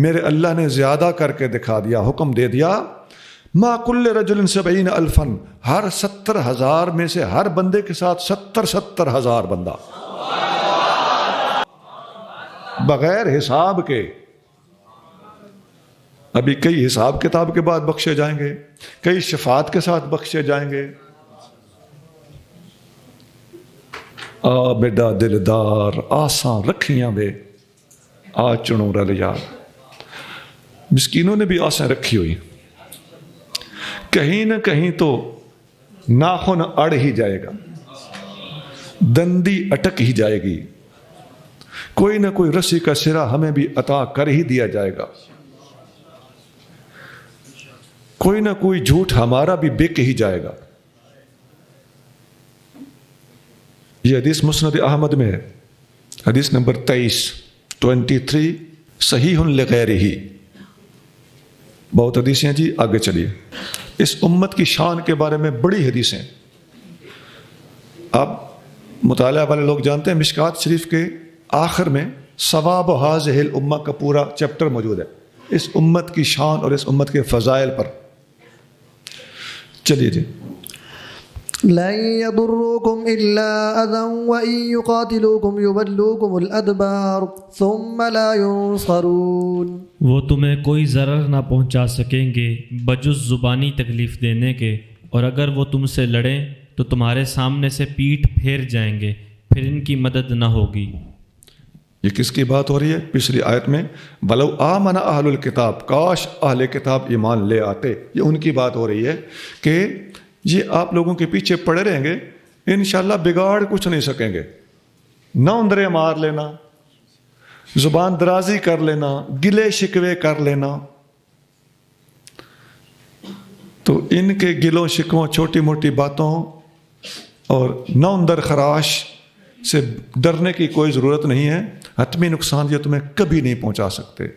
میرے اللہ نے زیادہ کر کے دکھا دیا، حکم دے دیا، ما کل رجل 70,000، ہر 70,000 میں سے ہر بندے کے ساتھ 70,000 بندہ بغیر حساب کے. ابھی کئی حساب کتاب کے بعد بخشے جائیں گے، کئی شفاعت کے ساتھ بخشے جائیں گے. آ بیڈا دلدار آساں رکھیاں بے آ چنو رل یار. مسکینوں نے بھی آساں رکھی ہوئی، کہیں نہ کہیں تو ناخن اڑ ہی جائے گا، دندی اٹک ہی جائے گی، کوئی نہ کوئی رسی کا سرا ہمیں بھی عطا کر ہی دیا جائے گا، کوئی نہ کوئی جھوٹ ہمارا بھی بک ہی جائے گا. یہ حدیث مسند احمد میں ہے، حدیث نمبر 23 صحیح لغیرہ. بہت حدیثیں جی، آگے چلیے. اس امت کی شان کے بارے میں بڑی حدیثیں، آپ مطالعہ والے لوگ جانتے ہیں، مشکات شریف کے آخر میں ثواب ہذہ الامہ کا پورا چیپٹر موجود ہے اس امت کی شان اور اس امت کے فضائل پر. چلیے جی.
لن يضروكم إلا أذى وإن يقاتلوكم يولوكم الأدبار ثم لا ينصرون.
وہ تمہیں کوئی ضرر نہ پہنچا سکیں گے بجز زبانی تکلیف دینے کے، اور اگر وہ تم سے لڑیں تو تمہارے سامنے سے پیٹھ پھیر جائیں گے، پھر ان کی مدد نہ ہوگی.
یہ کس کی بات ہو رہی ہے؟ پچھلی آیت میں ولو آمن اہل الکتاب، کاش اہل کتاب ایمان لے آتے. یہ ان کی بات ہو رہی ہے کہ یہ آپ لوگوں کے پیچھے پڑے رہیں گے، انشاءاللہ بگاڑ کچھ نہیں سکیں گے. نہ اندرے مار لینا، زبان درازی کر لینا، گلے شکوے کر لینا، تو ان کے گلوں شکووں چھوٹی موٹی باتوں اور نہ اندر خراش سے ڈرنے کی کوئی ضرورت نہیں ہے. حتمی نقصان یہ تمہیں کبھی نہیں پہنچا سکتے.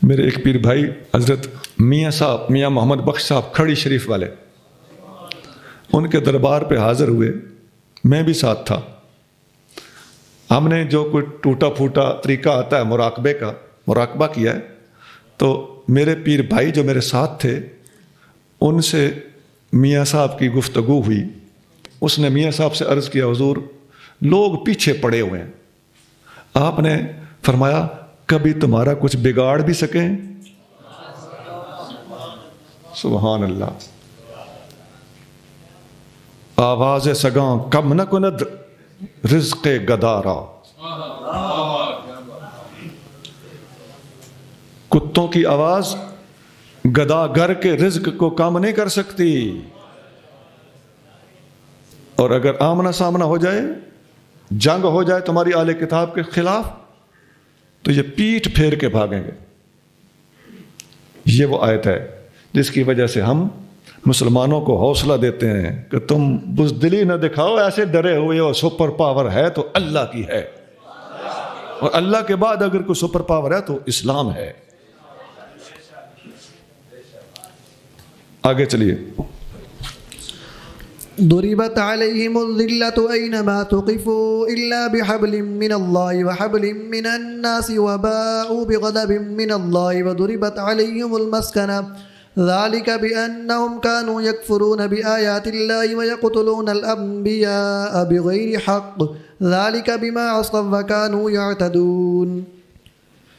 میرے ایک پیر بھائی حضرت میاں صاحب، میاں محمد بخش صاحب کھڑی شریف والے، ان کے دربار پہ حاضر ہوئے، میں بھی ساتھ تھا. ہم نے جو کوئی ٹوٹا پھوٹا طریقہ آتا ہے مراقبے کا، مراقبہ کیا ہے. تو میرے پیر بھائی جو میرے ساتھ تھے، ان سے میاں صاحب کی گفتگو ہوئی. اس نے میاں صاحب سے عرض کیا حضور لوگ پیچھے پڑے ہوئے ہیں، آپ نے فرمایا کبھی تمہارا کچھ بگاڑ بھی سکیں؟ سبحان اللہ. آواز سگاں کم نہ کند رزق گدارا. کتوں کی آواز گداگر کے رزق کو کم نہیں کر سکتی. اور اگر آمنا سامنا ہو جائے، جنگ ہو جائے تمہاری اہل کتاب کے خلاف، تو یہ پیٹھ پھیر کے بھاگیں گے. یہ وہ آیت ہے جس کی وجہ سے ہم مسلمانوں کو حوصلہ دیتے ہیں کہ تم بزدلی نہ دکھاؤ، ایسے ڈرے ہوئے ہو، سپر پاور ہے تو اللہ کی ہے، اور اللہ کے بعد اگر کوئی سپر پاور ہے تو اسلام ہے. آگے چلیے.
ضربت عليهم الذلة أينما تقفوا إلا بحبل من الله وحبل من الناس وباءوا بغضب من الله وضربت عليهم المسكنة ذلك بأنهم كانوا يكفرون بآيات الله ويقتلون الأنبياء بغير حق ذلك بما عصوا وكانوا يعتدون.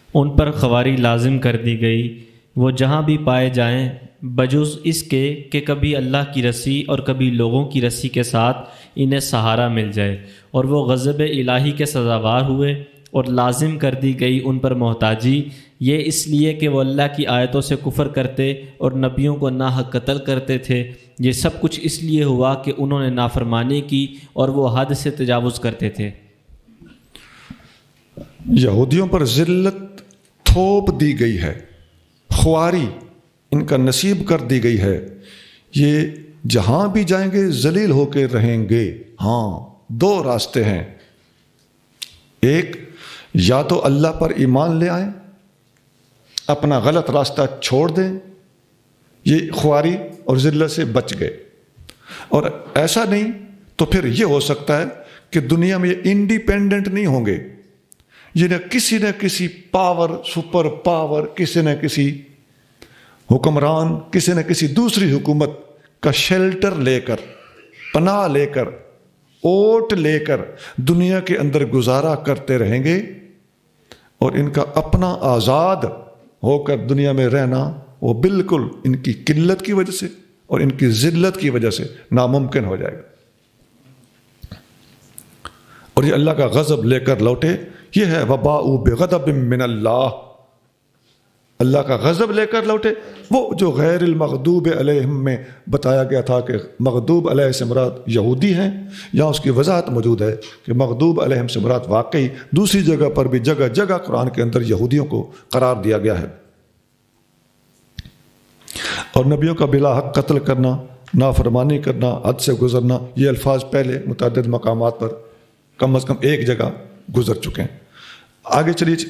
ان پر خواری لازم کر دی گئی، وہ جہاں بھی پائے جائیں بجز اس کے کہ کبھی اللہ کی رسی اور کبھی لوگوں کی رسی کے ساتھ انہیں سہارا مل جائے، اور وہ غضب الہی کے سزاوار ہوئے، اور لازم کر دی گئی ان پر محتاجی، یہ اس لیے کہ وہ اللہ کی آیتوں سے کفر کرتے اور نبیوں کو ناحق قتل کرتے تھے. یہ سب کچھ اس لیے ہوا کہ انہوں نے نافرمانی کی اور وہ حد سے تجاوز کرتے تھے.
یہودیوں پر ذلت تھوپ دی گئی ہے، خواری ان کا نصیب کر دی گئی ہے، یہ جہاں بھی جائیں گے ذلیل ہو کے رہیں گے۔ ہاں، دو راستے ہیں، ایک یا تو اللہ پر ایمان لے آئیں، اپنا غلط راستہ چھوڑ دیں، یہ خواری اور ذلت سے بچ گئے، اور ایسا نہیں تو پھر یہ ہو سکتا ہے کہ دنیا میں یہ انڈیپینڈنٹ نہیں ہوں گے، یہ نہ کسی پاور، سپر پاور، کسی نہ کسی حکمران، کسی نہ کسی دوسری حکومت کا شیلٹر لے کر، پناہ لے کر، اوٹ لے کر دنیا کے اندر گزارا کرتے رہیں گے، اور ان کا اپنا آزاد ہو کر دنیا میں رہنا وہ بالکل ان کی قلت کی وجہ سے اور ان کی ذلت کی وجہ سے ناممکن ہو جائے گا، اور یہ اللہ کا غضب لے کر لوٹے۔ یہ ہے وباء بغضب من اللہ کا غضب لے کر لوٹے۔ وہ جو غیر المغضوب علیہم میں بتایا گیا تھا کہ مغضوب علیہ سے مراد یہودی ہیں، یہاں اس کی وضاحت موجود ہے کہ مغضوب علیہم سے مراد واقعی دوسری جگہ پر بھی جگہ جگہ قرآن کے اندر یہودیوں کو قرار دیا گیا ہے، اور نبیوں کا بلا حق قتل کرنا، نافرمانی کرنا، حد سے گزرنا، یہ الفاظ پہلے متعدد مقامات پر کم از کم ایک جگہ گزر چکے ہیں۔ آگے چلیے۔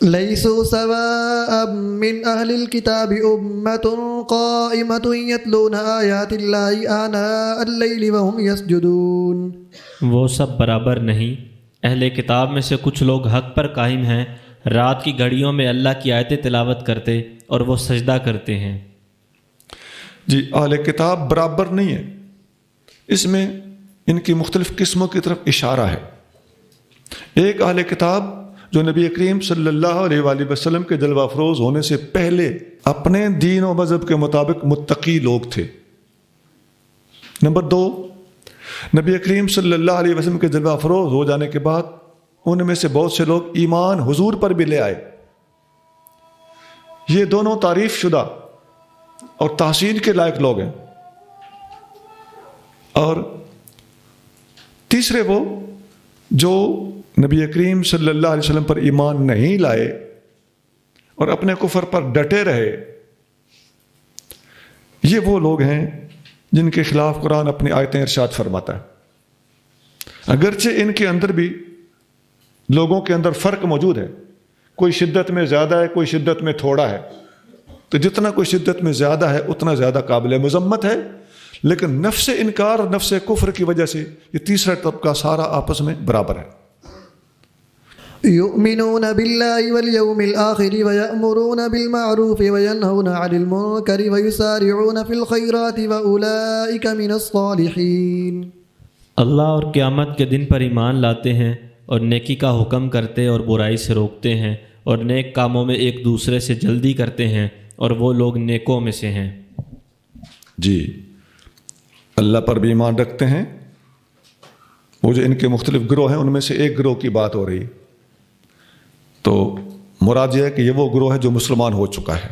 ليسوا سواء من أهل الكتاب أمة قائمة يتلون آيات الله آناء الليل وهم يسجدون۔
وہ سب برابر نہیں، اہل کتاب میں سے کچھ لوگ حق پر قائم ہیں، رات کی گھڑیوں میں اللہ کی آیتیں تلاوت کرتے اور وہ سجدہ کرتے ہیں۔
جی، اہل کتاب برابر نہیں ہے، اس میں ان کی مختلف قسموں کی طرف اشارہ ہے۔ ایک اہل کتاب جو نبی کریم صلی اللہ علیہ وآلہ وسلم کے جلوہ افروز ہونے سے پہلے اپنے دین و مذہب کے مطابق متقی لوگ تھے۔ نمبر دو، نبی کریم صلی اللہ علیہ وسلم کے جلوہ افروز ہو جانے کے بعد ان میں سے بہت سے لوگ ایمان حضور پر بھی لے آئے۔ یہ دونوں تعریف شدہ اور تحسین کے لائق لوگ ہیں۔ اور تیسرے وہ جو نبی کریم صلی اللہ علیہ وسلم پر ایمان نہیں لائے اور اپنے کفر پر ڈٹے رہے، یہ وہ لوگ ہیں جن کے خلاف قرآن اپنی آیتیں ارشاد فرماتا ہے۔ اگرچہ ان کے اندر بھی لوگوں کے اندر فرق موجود ہے، کوئی شدت میں زیادہ ہے، کوئی شدت میں تھوڑا ہے، تو جتنا کوئی شدت میں زیادہ ہے اتنا زیادہ قابل مذمت ہے، لیکن نفس انکار اور نفس کفر کی وجہ سے یہ تیسرا طبقہ سارا آپس میں برابر ہے۔
يؤمنون بالله واليوم الآخر ويأمرون بالمعروف وينهون عن المنكر ويسارعون في الخيرات وأولئك من الصالحين۔
اللہ اور قیامت کے دن پر ایمان لاتے ہیں اور نیکی کا حکم کرتے اور برائی سے روکتے ہیں اور نیک کاموں میں ایک دوسرے سے جلدی کرتے ہیں، اور وہ لوگ نیکوں میں سے ہیں۔
جی، اللہ پر بھی ایمان رکھتے ہیں۔ وہ جو ان کے مختلف گروہ ہیں ان میں سے ایک گروہ کی بات ہو رہی، تو مراد یہ ہے کہ یہ وہ گروہ ہے جو مسلمان ہو چکا ہے،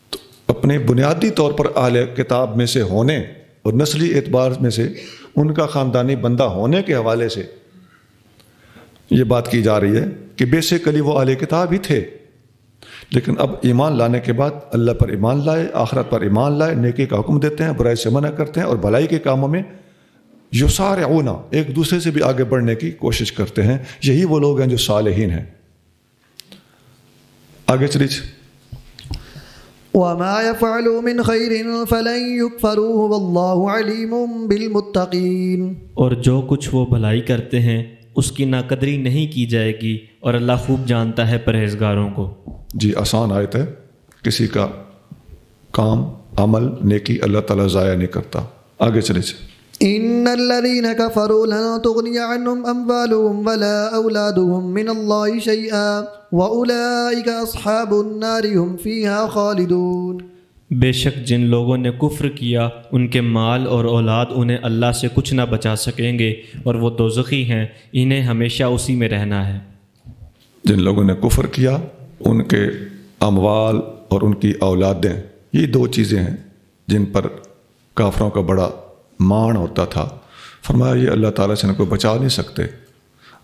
تو اپنے بنیادی طور پر اہل کتاب میں سے ہونے اور نسلی اعتبار میں سے ان کا خاندانی بندہ ہونے کے حوالے سے یہ بات کی جا رہی ہے کہ بیسیکلی وہ اہل کتاب ہی تھے، لیکن اب ایمان لانے کے بعد اللہ پر ایمان لائے، آخرت پر ایمان لائے، نیکی کا حکم دیتے ہیں، برائی سے منع کرتے ہیں، اور بھلائی کے کاموں میں یسارعون، ایک دوسرے سے بھی آگے بڑھنے کی کوشش کرتے ہیں۔ یہی وہ لوگ ہیں جو صالحین ہیں۔ آگے چلیے۔
وما يفعلوا من خير فلن يكفروه والله عليم بالمتقين۔
اور جو کچھ وہ بھلائی کرتے ہیں اس کی ناقدری نہیں کی جائے گی، اور اللہ خوب جانتا ہے پرہیزگاروں کو۔
جی، آسان آیت ہے، کسی کا کام، عمل، نیکی اللہ تعالیٰ ضائع نہیں کرتا۔ آگے چلیے۔
ان الذين كفروا لن تغني عنهم اموالهم ولا اولادهم من الله شيئا واولئك اصحاب النار هم فيها خالدون۔
بے شک جن لوگوں نے کفر کیا ان کے مال اور اولاد انہیں اللہ سے کچھ نہ بچا سکیں گے، اور وہ دوزخی ہیں، انہیں ہمیشہ اسی میں رہنا ہے۔
جن لوگوں نے کفر کیا ان کے اموال اور ان کی اولادیں، یہ دو چیزیں ہیں جن پر کافروں کا بڑا مان ہوتا تھا۔ فرمایا یہ اللہ تعالیٰ سے ان کو بچا نہیں سکتے،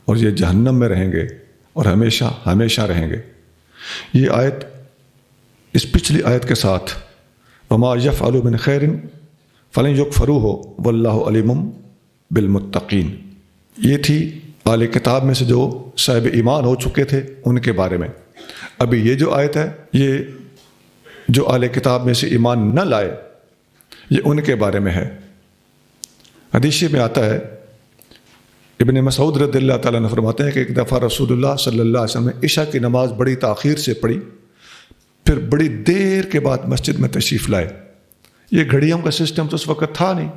اور یہ جہنم میں رہیں گے اور ہمیشہ ہمیشہ رہیں گے۔ یہ آیت اس پچھلی آیت کے ساتھ وما یفعلوا من خیر فلن یکفروہ واللہ علیم بالمتقین، یہ تھی اہل کتاب میں سے جو صاحب ایمان ہو چکے تھے ان کے بارے میں۔ ابھی یہ جو آیت ہے یہ جو اہل کتاب میں سے ایمان نہ لائے یہ ان کے بارے میں ہے۔ حدیث میں آتا ہے، ابن مسعود رضی اللہ تعالیٰ عنہ فرماتے ہیں کہ ایک دفعہ رسول اللہ صلی اللہ علیہ وسلم نے عشاء کی نماز بڑی تاخیر سے پڑھی، پھر بڑی دیر کے بعد مسجد میں تشریف لائے۔ یہ گھڑیوں کا سسٹم تو اس وقت تھا نہیں،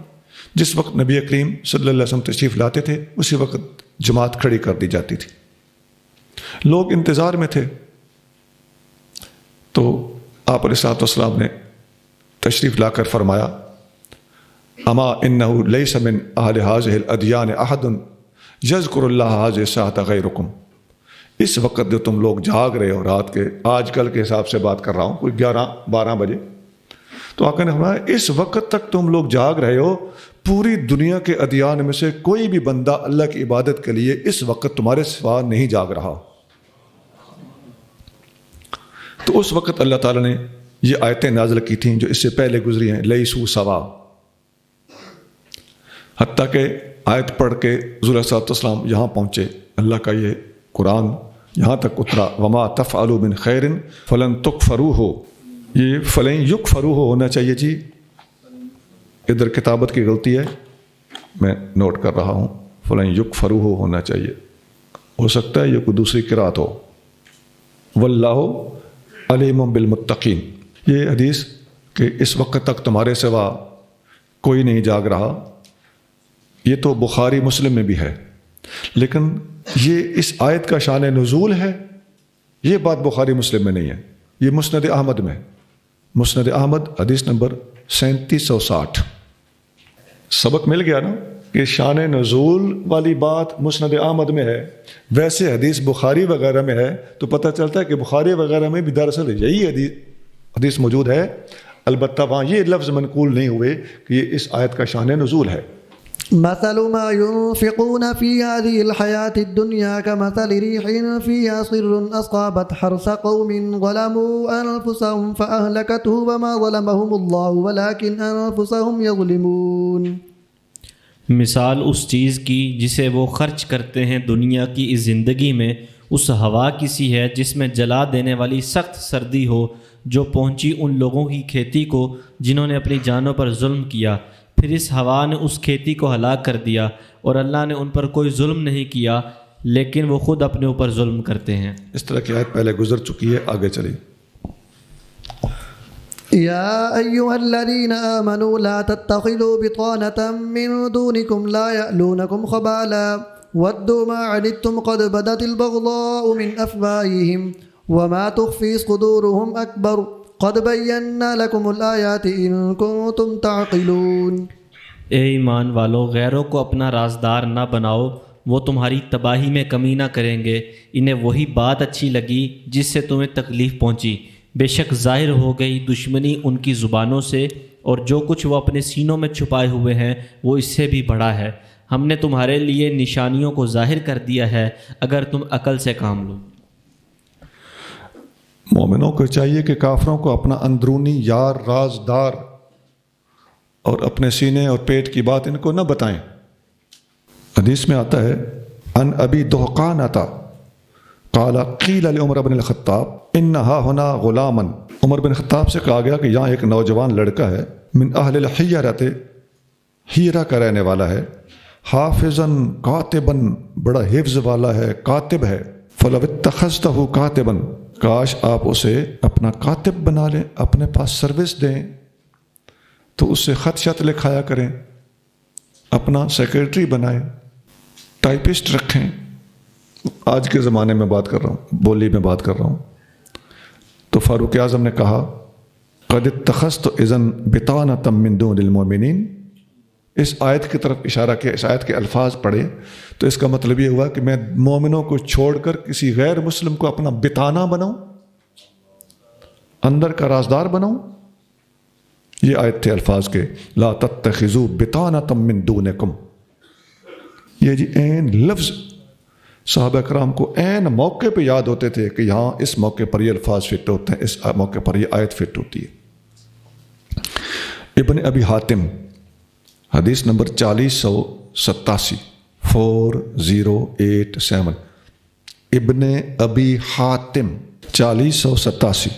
جس وقت نبی کریم صلی اللہ علیہ وسلم تشریف لاتے تھے اسی وقت جماعت کھڑی کر دی جاتی تھی، لوگ انتظار میں تھے۔ تو آپ علیہ السلام نے تشریف لا کر فرمایا اما انہ لیس من اہل ھذہ الادیان احد یذکر اللہ ھذہ الساعۃ غیرکم، اس وقت جو تم لوگ جاگ رہے ہو رات کے، آج کل کے حساب سے بات کر رہا ہوں، کوئی 11-12 بجے، تو آقا نے فرمایا اس وقت تک تم لوگ جاگ رہے ہو، پوری دنیا کے ادیان میں سے کوئی بھی بندہ اللہ کی عبادت کے لیے اس وقت تمہارے سوا نہیں جاگ رہا۔ تو اس وقت اللہ تعالیٰ نے یہ آیتیں نازل کی تھیں جو اس سے پہلے گزری ہیں، لیسو سوا، حتیٰ کہ آیت پڑھ کے حضور صلی اللہ علیہ وسلم یہاں پہنچے، اللہ کا یہ قرآن یہاں تک اترا، وما تفعلوا من خیر فلن تکفروہ، یہ فلن یکفروہ ہونا چاہیے جی، ادھر کتابت کی غلطی ہے، میں نوٹ کر رہا ہوں، فلن یکفروہ ہونا چاہیے، ہو سکتا ہے یہ کوئی دوسری قرات ہو، واللہ علیم بالمتقین۔ یہ حدیث کہ اس وقت تک تمہارے سوا کوئی نہیں جاگ رہا، یہ تو بخاری مسلم میں بھی ہے، لیکن یہ اس آیت کا شان نزول ہے، یہ بات بخاری مسلم میں نہیں ہے، یہ مسند احمد میں، مسند احمد حدیث نمبر 3760۔ سبق مل گیا نا کہ شان نزول والی بات مسند احمد میں ہے، ویسے حدیث بخاری وغیرہ میں ہے، تو پتہ چلتا ہے کہ بخاری وغیرہ میں بھی دراصل یہی حدیث موجود ہے، البتہ وہاں یہ لفظ منقول نہیں ہوئے کہ یہ اس آیت کا شان نزول ہے۔
مثل ما ينفقون في هذه الحياة الدنيا كمثل ريح فيها صر أصابت حرث قوم ظلموا أنفسهم فأهلكته وما ظلمهم الله ولكن أنفسهم يظلمون۔
مثال اس چیز کی جسے وہ خرچ کرتے ہیں دنیا کی اس زندگی میں، اس ہوا کی سی ہے جس میں جلا دینے والی سخت سردی ہو، جو پہنچی ان لوگوں کی کھیتی کو جنہوں نے اپنی جانوں پر ظلم کیا، پھر اس ہوا نے اس کھیتی کو ہلاک کر دیا، اور اللہ نے ان پر کوئی ظلم نہیں کیا لیکن وہ خود اپنے اوپر ظلم کرتے ہیں۔
اس طرح کی آیت پہلے گزر چکی ہے، آگے چلی۔
يا أيها الذين آمنوا لا تتخذوا بطانة من دونكم لا يألونكم خبالا ودوا ما عنتم قد بدت البغضاء من أفواههم وما تخفي صدورهم أكبر قد بينا لكم الآيات إن كنتم تعقلون۔
اے ایمان والو، غیروں کو اپنا رازدار نہ بناؤ، وہ تمہاری تباہی میں کمی نہ کریں گے، انہیں وہی بات اچھی لگی جس سے تمہیں تکلیف پہنچی، بے شک ظاہر ہو گئی دشمنی ان کی زبانوں سے، اور جو کچھ وہ اپنے سینوں میں چھپائے ہوئے ہیں وہ اس سے بھی بڑا ہے۔ ہم نے تمہارے لیے نشانیوں کو ظاہر کر دیا ہے اگر تم عقل سے کام لو۔
مومنوں کو چاہیے کہ کافروں کو اپنا اندرونی یار رازدار اور اپنے سینے اور پیٹ کی بات ان کو نہ بتائیں۔ حدیث میں آتا ہے ان ابی دہقانۃ قال قیل لعمر بن الخطاب انہا ہونا غلاما، عمر بن خطاب سے کہا گیا کہ یہاں ایک نوجوان لڑکا ہے، من اہل الحیرۃ، ہیرا کا رہنے والا ہے، حافظا کاتبا، بڑا حفظ والا ہے، کاتب ہے، فلو اتخذتہ کاتبا، کاش آپ اسے اپنا کاتب بنا لیں، اپنے پاس سروس دیں تو اس سے خط شط لکھایا کریں، اپنا سیکرٹری بنائیں، ٹائپسٹ رکھیں۔ آج کے زمانے میں بات کر رہا ہوں، بولی میں بات کر رہا ہوں۔ تو فاروق اعظم نے کہا قد اتخذت اذن بطانۃ من دون المؤمنین، اس آیت کی طرف اشارہ کیا، اس آیت کے الفاظ پڑھے تو اس کا مطلب یہ ہوا کہ میں مومنوں کو چھوڑ کر کسی غیر مسلم کو اپنا بتانہ بناؤں، اندر کا رازدار بناؤں۔ یہ آیت تھے الفاظ کے، لا تتخذوا بطانۃ من دونکم، یہ جی عین لفظ صحابہ کرام کو عین موقع پہ یاد ہوتے تھے کہ یہاں اس موقع پر یہ الفاظ فٹ ہوتے ہیں، اس موقع پر یہ آیت فٹ ہوتی ہے۔ ابن ابی حاتم حدیث نمبر 4087 4087، ابن ابی حاتم 4087۔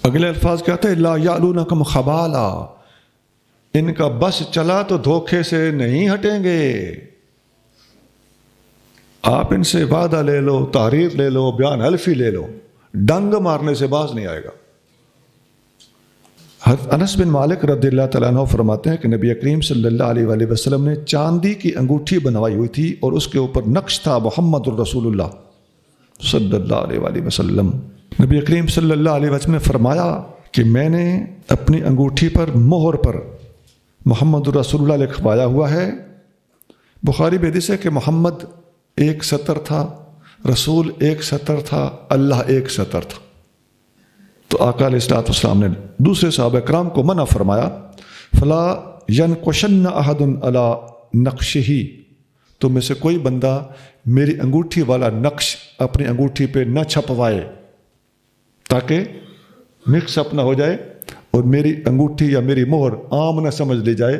اگلے الفاظ کہتے ہیں لا یعلونکم خبالا، ان کا بس چلا تو دھوکے سے نہیں ہٹیں گے۔ آپ ان سے وعدہ لے لو، تحریر لے لو، بیان حلفی لے لو، ڈنگ مارنے سے باز نہیں آئے گا۔ حضرت انس بن مالک رضی اللہ تعالیٰ عنہ فرماتے ہیں کہ نبی کریم صلی اللہ علیہ وآلہ وسلم نے چاندی کی انگوٹھی بنوائی ہوئی تھی اور اس کے اوپر نقش تھا محمد الرسول اللہ صلی اللہ علیہ وآلہ وسلم۔ نبی کریم صلی اللہ علیہ وسلم نے فرمایا کہ میں نے اپنی انگوٹھی پر مہر پر محمد الرسول اللہ لکھوایا ہوا ہے۔ بخاری میں حدیث ہے کہ محمد ایک سطر تھا، رسول ایک سطر تھا، اللہ ایک سطر تھا۔ تو آقا علیہ الصلوۃ والسلام نے دوسرے صحابہ کرام کو منع فرمایا، فلا ینقشن احد علی نقشہ، تو میں سے کوئی بندہ میری انگوٹھی والا نقش اپنی انگوٹھی پہ نہ چھپوائے تاکہ مکس اپ نہ ہو جائے اور میری انگوٹھی یا میری مہر عام نہ سمجھ لی جائے۔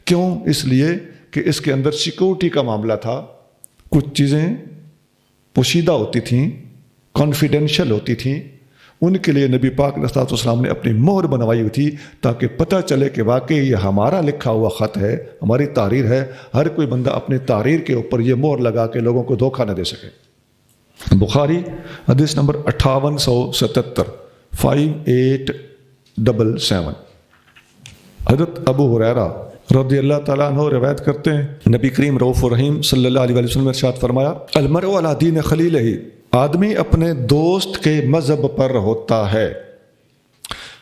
کیوں؟ اس لیے کہ اس کے اندر سیکورٹی کا معاملہ تھا، کچھ چیزیں پوشیدہ ہوتی تھیں، کانفیڈینشیل ہوتی تھیں، ان کے لیے نبی پاک علیہ الصلوۃ والسلام نے اپنی مہر بنوائی ہوئی تھی تاکہ پتہ چلے کہ واقعی یہ ہمارا لکھا ہوا خط ہے، ہماری تحریر ہے، ہر کوئی بندہ اپنی تحریر کے اوپر یہ مہر لگا کے لوگوں کو دھوکہ نہ دے سکے۔ بخاری حدیث نمبر 5877 5877۔ حضرت ابو ہریرہ رضی اللہ تعالیٰ عنہ روایت کرتے ہیں، نبی کریم رؤوف الرحیم صلی اللہ علیہ وسلم نے ارشاد فرمایا، المرء علی دین خلیلہ، آدمی اپنے دوست کے مذہب پر ہوتا ہے۔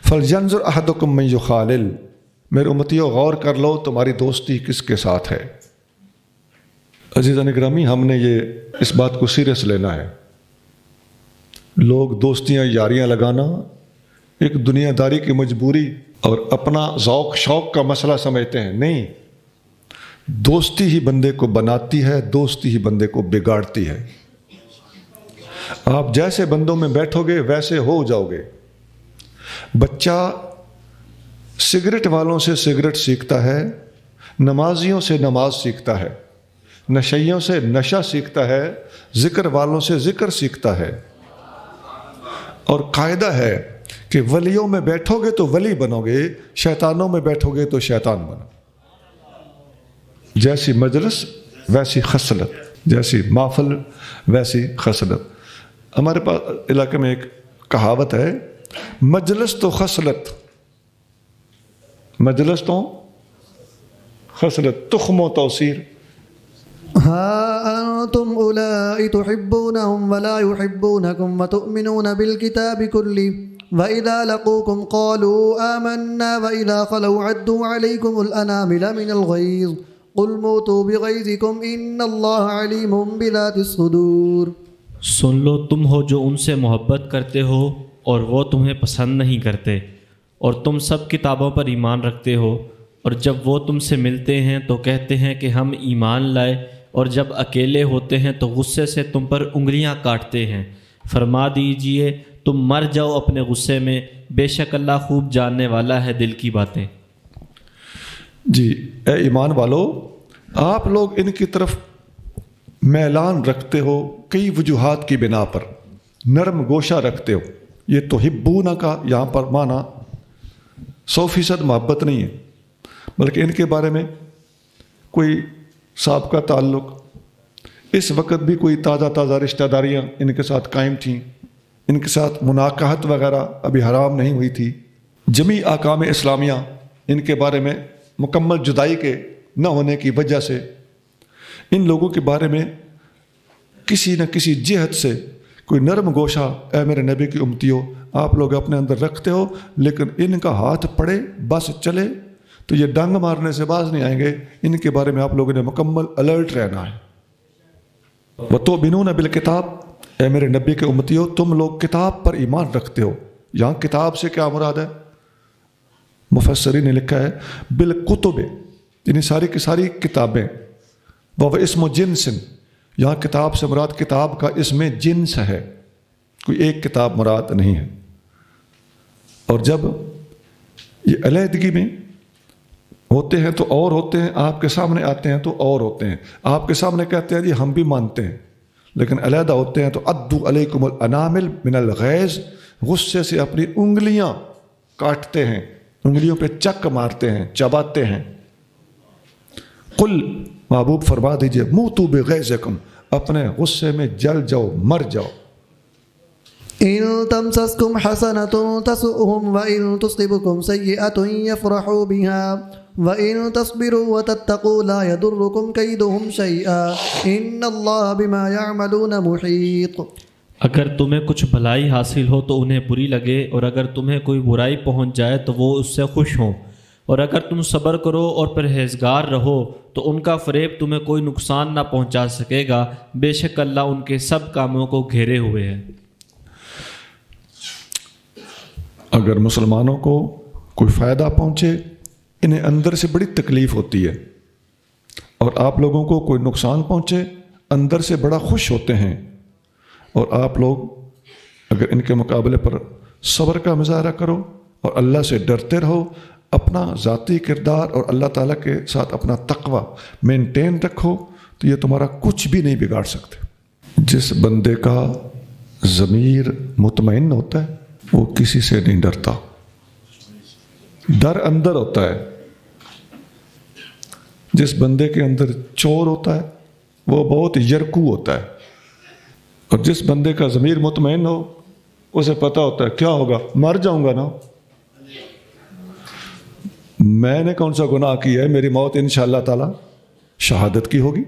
فلینظر احدکم من یخالل، میرے امتیوں غور کر لو تمہاری دوستی کس کے ساتھ ہے۔ عزیزان گرامی، ہم نے یہ اس بات کو سیریس لینا ہے۔ لوگ دوستیاں یاریاں لگانا ایک دنیا داری کی مجبوری اور اپنا ذوق شوق کا مسئلہ سمجھتے ہیں، نہیں، دوستی ہی بندے کو بناتی ہے، دوستی ہی بندے کو بگاڑتی ہے۔ آپ جیسے بندوں میں بیٹھو گے ویسے ہو جاؤ گے۔ بچہ سگریٹ والوں سے سگریٹ سیکھتا ہے، نمازیوں سے نماز سیکھتا ہے، نشیوں سے نشہ سیکھتا ہے، ذکر والوں سے ذکر سیکھتا ہے۔ اور قاعدہ ہے کہ ولیوں میں بیٹھو گے تو ولی بنو گے، شیطانوں میں بیٹھو گے تو شیطان بنو۔ جیسی مجلس ویسی خصلت، جیسی محفل ویسی خصلت۔ ہمارے پاس علاقے میں ایک کہاوت ہے، مجلس تو خصلت، مجلس تو خصلت، تخم و توسیر۔
ها أنتم أولئك تحبونهم ولا يحبونكم وتؤمنون بالكتاب كله وإذا لقوكم قالوا آمنا وإذا خلوا عدوا عليكم الأنامل من الغيظ قل موتوا بغيظكم إن الله عليم بذات الصدور۔
سن لو تم ہو جو ان سے محبت کرتے ہو اور وہ تمہیں پسند نہیں کرتے، اور تم سب کتابوں پر ایمان رکھتے ہو، اور جب وہ تم سے ملتے ہیں تو کہتے ہیں کہ ہم ایمان لائے، اور جب اکیلے ہوتے ہیں تو غصے سے تم پر انگلیاں کاٹتے ہیں۔ فرما دیجئے تم مر جاؤ اپنے غصے میں، بے شک اللہ خوب جاننے والا ہے دل کی باتیں۔
جی اے ایمان والو، آپ لوگ ان کی طرف میلان رکھتے ہو کئی وجوہات کی بنا پر، نرم گوشہ رکھتے ہو۔ یہ تو حبونہ کا یہاں پر معنی 100% محبت نہیں ہے، بلکہ ان کے بارے میں کوئی سابقہ تعلق، اس وقت بھی کوئی تازہ رشتہ داریاں ان کے ساتھ قائم تھیں، ان کے ساتھ مناکحت وغیرہ ابھی حرام نہیں ہوئی تھی، جمی احکام اسلامیہ ان کے بارے میں مکمل جدائی کے نہ ہونے کی وجہ سے ان لوگوں کے بارے میں کسی نہ کسی جہت سے کوئی نرم گوشہ اے میرے نبی کی امتیوں آپ لوگ اپنے اندر رکھتے ہو، لیکن ان کا ہاتھ پڑے بس چلے تو یہ ڈنگ مارنے سے باز نہیں آئیں گے۔ ان کے بارے میں آپ لوگوں نے مکمل الرٹ رہنا ہے۔ وَتُؤْمِنُونَ بِالْكِتَابِ، اے میرے نبی کے امتیوں تم لوگ کتاب پر ایمان رکھتے ہو۔ یہاں کتاب سے کیا مراد ہے؟ مفسرین نے لکھا ہے بالکتب، یعنی ساری کی ساری کتابیں، وہ اسم جنس، یہاں کتاب سے مراد کتاب کا اس میں جنس ہے، کوئی ایک کتاب مراد نہیں ہے۔ اور جب یہ علیحدگی میں ہوتے ہیں تو اور ہوتے ہیں، آپ کے سامنے آتے ہیں تو اور ہوتے ہیں۔ آپ کے سامنے کہتے ہیں جی ہم بھی مانتے ہیں، لیکن علیحدہ ہوتے ہیں تو عدو علیکم الانامل من الغیظ، غصے سے اپنی انگلیاں کاٹتے ہیں، انگلیوں پہ چک مارتے ہیں، چباتے ہیں۔ قل، محبوب فرما دیجئے، موتوا بغیظکم، اپنے غصے میں جل جاؤ، مر جاؤ۔
إن تمسسكم حسنة تسؤهم وإن تصبكم سيئة يفرحوا بها وإن تصبروا وتتقوا لا يضركم كيدهم شيئا إن الله بما يعملون محيط۔
اگر تمہیں کچھ بھلائی حاصل ہو تو انہیں بری لگے، اور اگر تمہیں کوئی برائی پہنچ جائے تو وہ اس سے خوش ہوں، اور اگر تم صبر کرو اور پرہیزگار رہو تو ان کا فریب تمہیں کوئی نقصان نہ پہنچا سکے گا، بے شک اللہ ان کے سب کاموں کو گھیرے ہوئے ہے۔
اگر مسلمانوں کو کوئی فائدہ پہنچے، انہیں اندر سے بڑی تکلیف ہوتی ہے، اور آپ لوگوں کو کوئی نقصان پہنچے، اندر سے بڑا خوش ہوتے ہیں، اور آپ لوگ اگر ان کے مقابلے پر صبر کا مظاہرہ کرو اور اللہ سے ڈرتے رہو، اپنا ذاتی کردار اور اللہ تعالیٰ کے ساتھ اپنا تقوی مینٹین رکھو، تو یہ تمہارا کچھ بھی نہیں بگاڑ سکتے۔ جس بندے کا ضمیر مطمئن ہوتا ہے وہ کسی سے نہیں ڈرتا، ڈر اندر ہوتا ہے۔ جس بندے کے اندر چور ہوتا ہے وہ بہت یرکو ہوتا ہے، اور جس بندے کا ضمیر مطمئن ہو اسے پتہ ہوتا ہے کیا ہوگا، مر جاؤں گا نا، میں نے کون سا گناہ کیا ہے، میری موت انشاءاللہ تعالی شہادت کی ہوگی،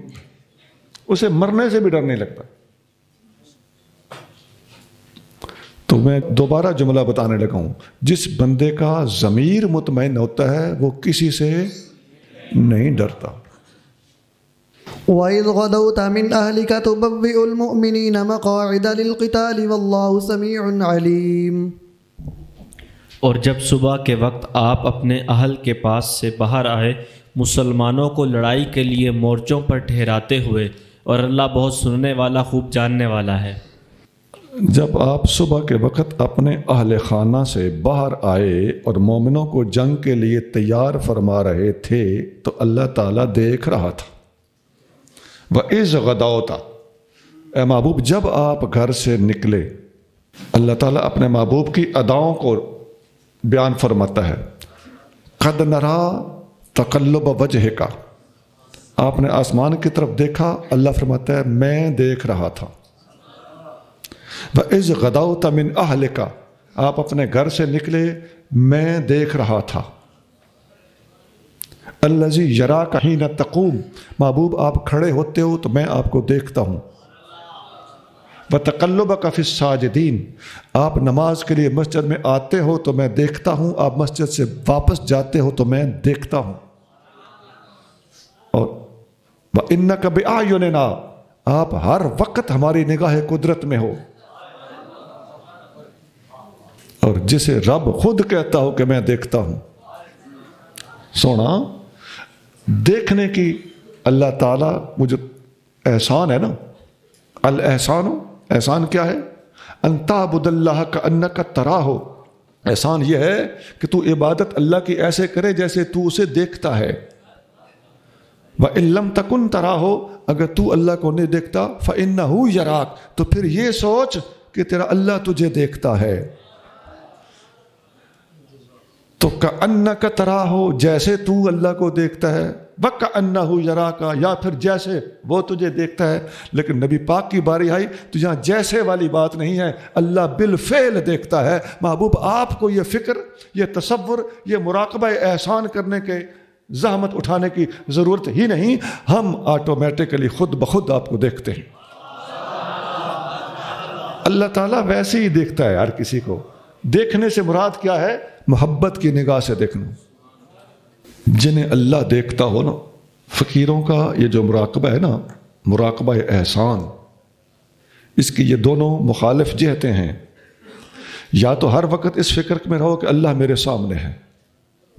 اسے مرنے سے بھی ڈر نہیں لگتا۔ تو میں دوبارہ جملہ بتانے لگا ہوں، جس بندے کا ضمیر مطمئن ہوتا ہے وہ کسی سے نہیں ڈرتا۔
وَإِذْ غَدَوْتَ مِنْ أَهْلِكَ تُبَوِّئُ الْمُؤْمِنِينَ مَقَاعِدَ لِلْقِتَالِ وَاللَّهُ سَمِيعٌ عَلِيمٌ۔
اور جب صبح کے وقت آپ اپنے اہل کے پاس سے باہر آئے، مسلمانوں کو لڑائی کے لیے مورچوں پر ٹھہراتے ہوئے، اور اللہ بہت سننے والا، خوب جاننے والا ہے۔
جب آپ صبح کے وقت اپنے اہل خانہ سے باہر آئے اور مومنوں کو جنگ کے لیے تیار فرما رہے تھے تو اللہ تعالیٰ دیکھ رہا تھا۔ وَإِذْ غَدَوْتَ، اے محبوب جب آپ گھر سے نکلے، اللہ تعالیٰ اپنے محبوب کی اداؤں کو بیان فرماتا ہے۔ قَدْ نَرَا تَقَلُّبَ وَجْهِكَ، آپ نے آسمان کی طرف دیکھا، اللہ فرماتا ہے میں دیکھ رہا تھا۔ وَإِذْ غَدَوْتَ مِنْ أَهْلِكَ، آپ اپنے گھر سے نکلے، میں دیکھ رہا تھا۔ الَّذِي يَرَاكَ حِينَ تَقُومُ، محبوب آپ کھڑے ہوتے ہو تو میں آپ کو دیکھتا ہوں۔ وَتَقَلُّبَكَ فِي السَّاجِدِينَ، آپ نماز کے لیے مسجد میں آتے ہو تو میں دیکھتا ہوں، آپ مسجد سے واپس جاتے ہو تو میں دیکھتا ہوں۔ اور وَإِنَّكَ بِأَعْيُنِنَا، آپ ہر وقت ہماری نگاہ قدرت میں ہو۔ اور جسے رب خود کہتا ہو کہ میں دیکھتا ہوں، سونا دیکھنے کی اللہ تعالیٰ مجھے احسان ہے نا، الاحسان، احسان کیا ہے؟ ان تعبد اللہ کأنک تراہ، احسان یہ ہے کہ تو عبادت اللہ کی ایسے کرے جیسے تو اسے دیکھتا ہے۔ وَإِن لَمْ تَكُنْ تَرَاهُ، اگر تو اللہ کو نہیں دیکھتا، فَإِنَّهُ يَرَاكَ، تو پھر یہ سوچ کہ تیرا اللہ تجھے دیکھتا ہے۔ تو کأنک تراہ، جیسے تو اللہ کو دیکھتا ہے، وَكَأَنَّهُ يَرَاكَ، یا پھر جیسے وہ تجھے دیکھتا ہے۔ لیکن نبی پاک کی باری آئی تو یہاں جیسے والی بات نہیں ہے، اللہ بالفعل دیکھتا ہے۔ محبوب آپ کو یہ فکر، یہ تصور، یہ مراقبہ احسان کرنے کے زحمت اٹھانے کی ضرورت ہی نہیں، ہم آٹومیٹکلی خود بخود آپ کو دیکھتے ہیں۔ اللہ تعالیٰ ویسے ہی دیکھتا ہے ہر کسی کو۔ دیکھنے سے مراد کیا ہے؟ محبت کی نگاہ سے دیکھنا۔ جنہیں اللہ دیکھتا ہو نا، فقیروں کا یہ جو مراقبہ ہے نا، مراقبہ احسان، اس کی یہ دونوں مخالف جہتیں ہیں۔ یا تو ہر وقت اس فکر میں رہو کہ اللہ میرے سامنے ہے،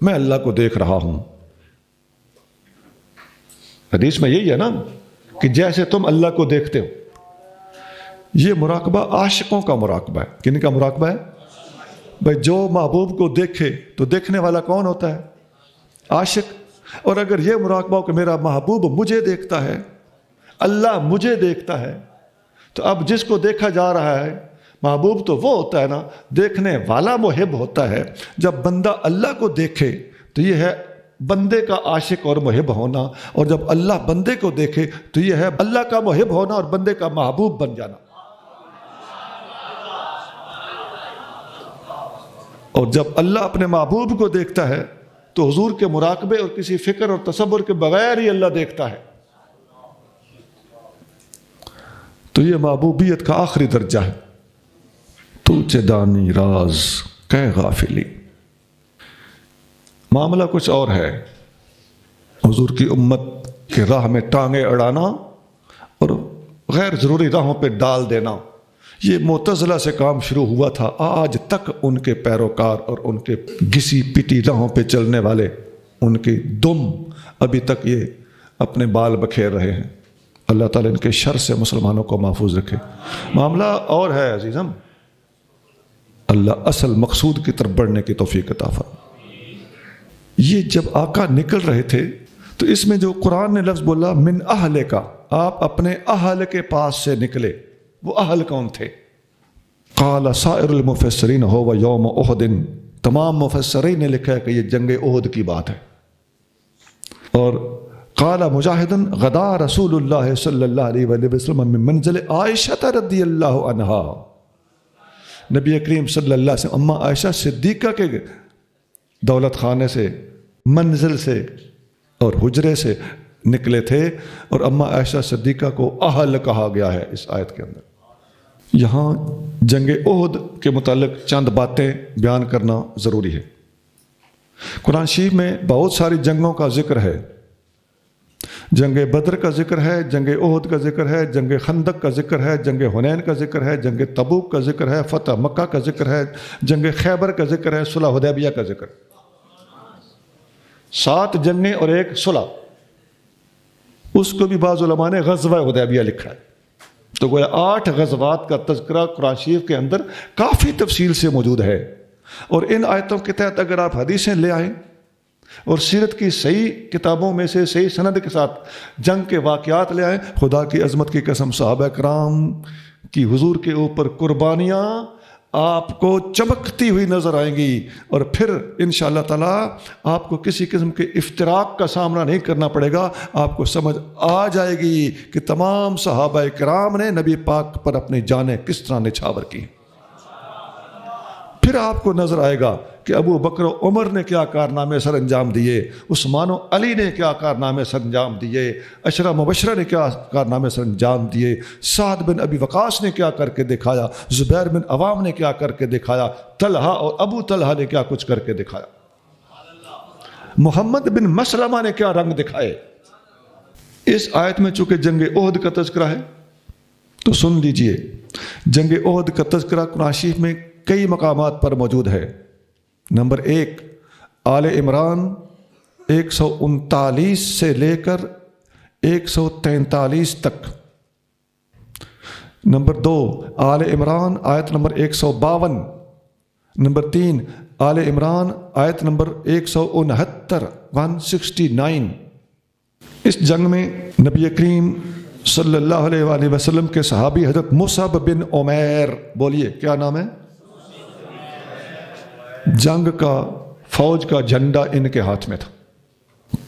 میں اللہ کو دیکھ رہا ہوں۔ حدیث میں یہی ہے نا کہ جیسے تم اللہ کو دیکھتے ہو. یہ مراقبہ عاشقوں کا مراقبہ ہے. کن کا مراقبہ ہے؟ بھائی جو محبوب کو دیکھے تو دیکھنے والا کون ہوتا ہے؟ عاشق. اور اگر یہ مراقبہ ہو کہ میرا محبوب مجھے دیکھتا ہے، اللہ مجھے دیکھتا ہے، تو اب جس کو دیکھا جا رہا ہے محبوب تو وہ ہوتا ہے نا، دیکھنے والا محب ہوتا ہے. جب بندہ اللہ کو دیکھے تو یہ ہے بندے کا عاشق اور محب ہونا، اور جب اللہ بندے کو دیکھے تو یہ ہے اللہ کا محب ہونا اور بندے کا محبوب بن جانا. اور جب اللہ اپنے محبوب کو دیکھتا ہے تو حضور کے مراقبے اور کسی فکر اور تصور کے بغیر ہی اللہ دیکھتا ہے. تو یہ محبوبیت کا آخری درجہ ہے. تو چے دانی راز کہ غافلی. معاملہ کچھ اور ہے. حضور کی امت کے راہ میں ٹانگیں اڑانا اور غیر ضروری راہوں پہ ڈال دینا، یہ معتزلہ سے کام شروع ہوا تھا. آج تک ان کے پیروکار اور ان کے گھسی پٹی راہوں پہ چلنے والے، ان کے دم ابھی تک یہ اپنے بال بکھیر رہے ہیں. اللہ تعالیٰ ان کے شر سے مسلمانوں کو محفوظ رکھے. معاملہ اور ہے عزیزم. اللہ اصل مقصود کی طرف بڑھنے کی توفیق عطا فرمائے. یہ جب آقا نکل رہے تھے تو اس میں جو قرآن نے لفظ بولا من اہل کا، آپ اپنے اہل کے پاس سے نکلے. وہ اہل کون تھے؟ قال سائر المفسرین ہو یوم احد. تمام مفسرین نے لکھا ہے کہ یہ جنگ احد کی بات ہے. اور قال مجاہد غدا رسول اللہ صلی اللہ علیہ وآلہ وسلم من منزل عائشہ رضی اللہ عنہا. نبی کریم صلی اللہ علیہ وسلم اما عائشہ صدیقہ کے دولت خانے سے، منزل سے اور حجرے سے نکلے تھے، اور اما عائشہ صدیقہ کو اہل کہا گیا ہے اس آیت کے اندر. یہاں جنگ احد کے متعلق چند باتیں بیان کرنا ضروری ہے. قرآن شریف میں بہت ساری جنگوں کا ذکر ہے. جنگ بدر کا ذکر ہے، جنگ احد کا ذکر ہے، جنگ خندق کا ذکر ہے، جنگ حنین کا ذکر ہے، جنگ تبوک کا ذکر ہے، فتح مکہ کا ذکر ہے، جنگ خیبر کا ذکر ہے، صلح حدیبیہ کا ذکر. 7 جنگیں اور ایک صلح. اس کو بھی بعض علماء نے غزوہ حدیبیہ لکھا ہے. تو گویا 8 غزوات کا تذکرہ قرآن شریف کے اندر کافی تفصیل سے موجود ہے. اور ان آیتوں کے تحت اگر آپ حدیثیں لے آئیں اور سیرت کی صحیح کتابوں میں سے صحیح سند کے ساتھ جنگ کے واقعات لے آئیں، خدا کی عظمت کی قسم صحابہ کرام کی حضور کے اوپر قربانیاں آپ کو چمکتی ہوئی نظر آئیں گی. اور پھر انشاءاللہ تعالیٰ آپ کو کسی قسم کے افتراق کا سامنا نہیں کرنا پڑے گا. آپ کو سمجھ آ جائے گی کہ تمام صحابہ کرام نے نبی پاک پر اپنی جانیں کس طرح نچھاور کی. پھر آپ کو نظر آئے گا کہ ابو بکر و عمر نے کیا کارنامے سر انجام دیے، عثمان و علی نے کیا کارنامے سر انجام دیے، عشرہ مبشرہ نے کیا کارنامے سر انجام دیے، سعد بن ابی وقاص نے کیا کر کے دکھایا، زبیر بن عوام نے کیا کر کے دکھایا، طلحہ اور ابو طلحہ نے کیا کچھ کر کے دکھایا، محمد بن مسلمہ نے کیا رنگ دکھائے. اس آیت میں چونکہ جنگ احد کا تذکرہ ہے تو سن لیجئے. جنگ احد کا تذکرہ قرآن شریف میں کئی مقامات پر موجود ہے. نمبر 1 آل عمران 139 سے لے کر 143 تک. نمبر 2 آل عمران آیت نمبر 152. نمبر 3 آل عمران آیت نمبر 169 169. اس جنگ میں نبی کریم صلی اللہ علیہ وآلہ وسلم کے صحابی حضرت مصعب بن عمیر، بولیے کیا نام ہے؟ جنگ کا فوج کا جھنڈا ان کے ہاتھ میں تھا.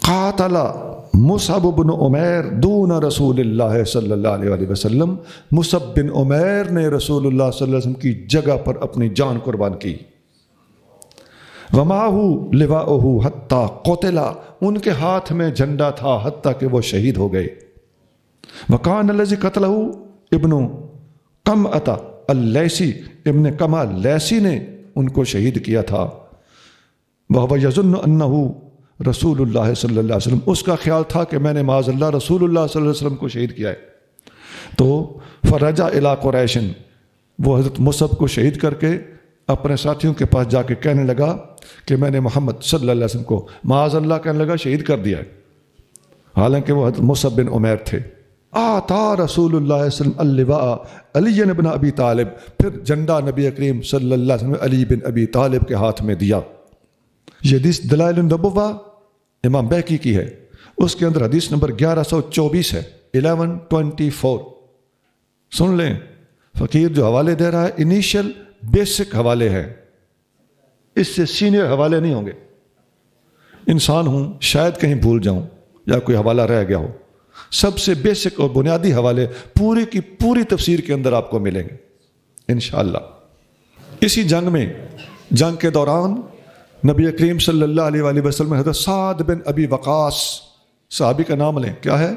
قاتل مصعب بن عمیر دون رسول اللہ صلی اللہ علیہ وآلہ وسلم. مصعب بن عمیر نے رسول اللہ صلی اللہ علیہ وسلم کی جگہ پر اپنی جان قربان کی. ومعه لواؤه حتی قتل، ان کے ہاتھ میں جھنڈا تھا حتیٰ کہ وہ شہید ہو گئے. وکان الذی قتله ابن قمعۃ اللیثی، ابن قمع لیثی نے ان کو شہید کیا تھا. وَهُوَ يَظُنُّ أَنَّهُ رسول اللہ صلی اللہ علیہ وسلم، اس کا خیال تھا کہ میں نے معاذ اللہ رسول اللہ صلی اللہ علیہ وسلم کو شہید کیا ہے. تو فرجع الی قریش، وہ حضرت مصعب کو شہید کر کے اپنے ساتھیوں کے پاس جا کے کہنے لگا کہ میں نے محمد صلی اللہ علیہ وسلم کو معاذ اللہ کہنے لگا شہید کر دیا ہے، حالانکہ وہ حضرت مصعب بن عمیر تھے. آتا رسول اللہ صلی اللہ علیہ وسلم علی بن ابی طالب، پھر جھنڈا نبی کریم صلی اللہ علیہ وسلم علی بن ابی طالب کے ہاتھ میں دیا۔ یہ حدیث دلائل النبوہ امام بیہقی کی ہے، اس کے اندر حدیث نمبر 1124 ہے، 1124۔ سن لیں، فقیر جو حوالے دے رہا ہے انیشل بیسک حوالے ہیں، اس سے سینئر حوالے نہیں ہوں گے۔ انسان ہوں، شاید کہیں بھول جاؤں یا کوئی حوالہ رہ گیا ہو، سب سے بیسک اور بنیادی حوالے پوری کی پوری تفسیر کے اندر آپ کو ملیں گے انشاءاللہ۔ اسی جنگ کے دوران نبی کریم صلی اللہ علیہ وآلہ وسلم حضرت سعد بن ابی وقاص، صحابی کا نام لیں، کیا ہے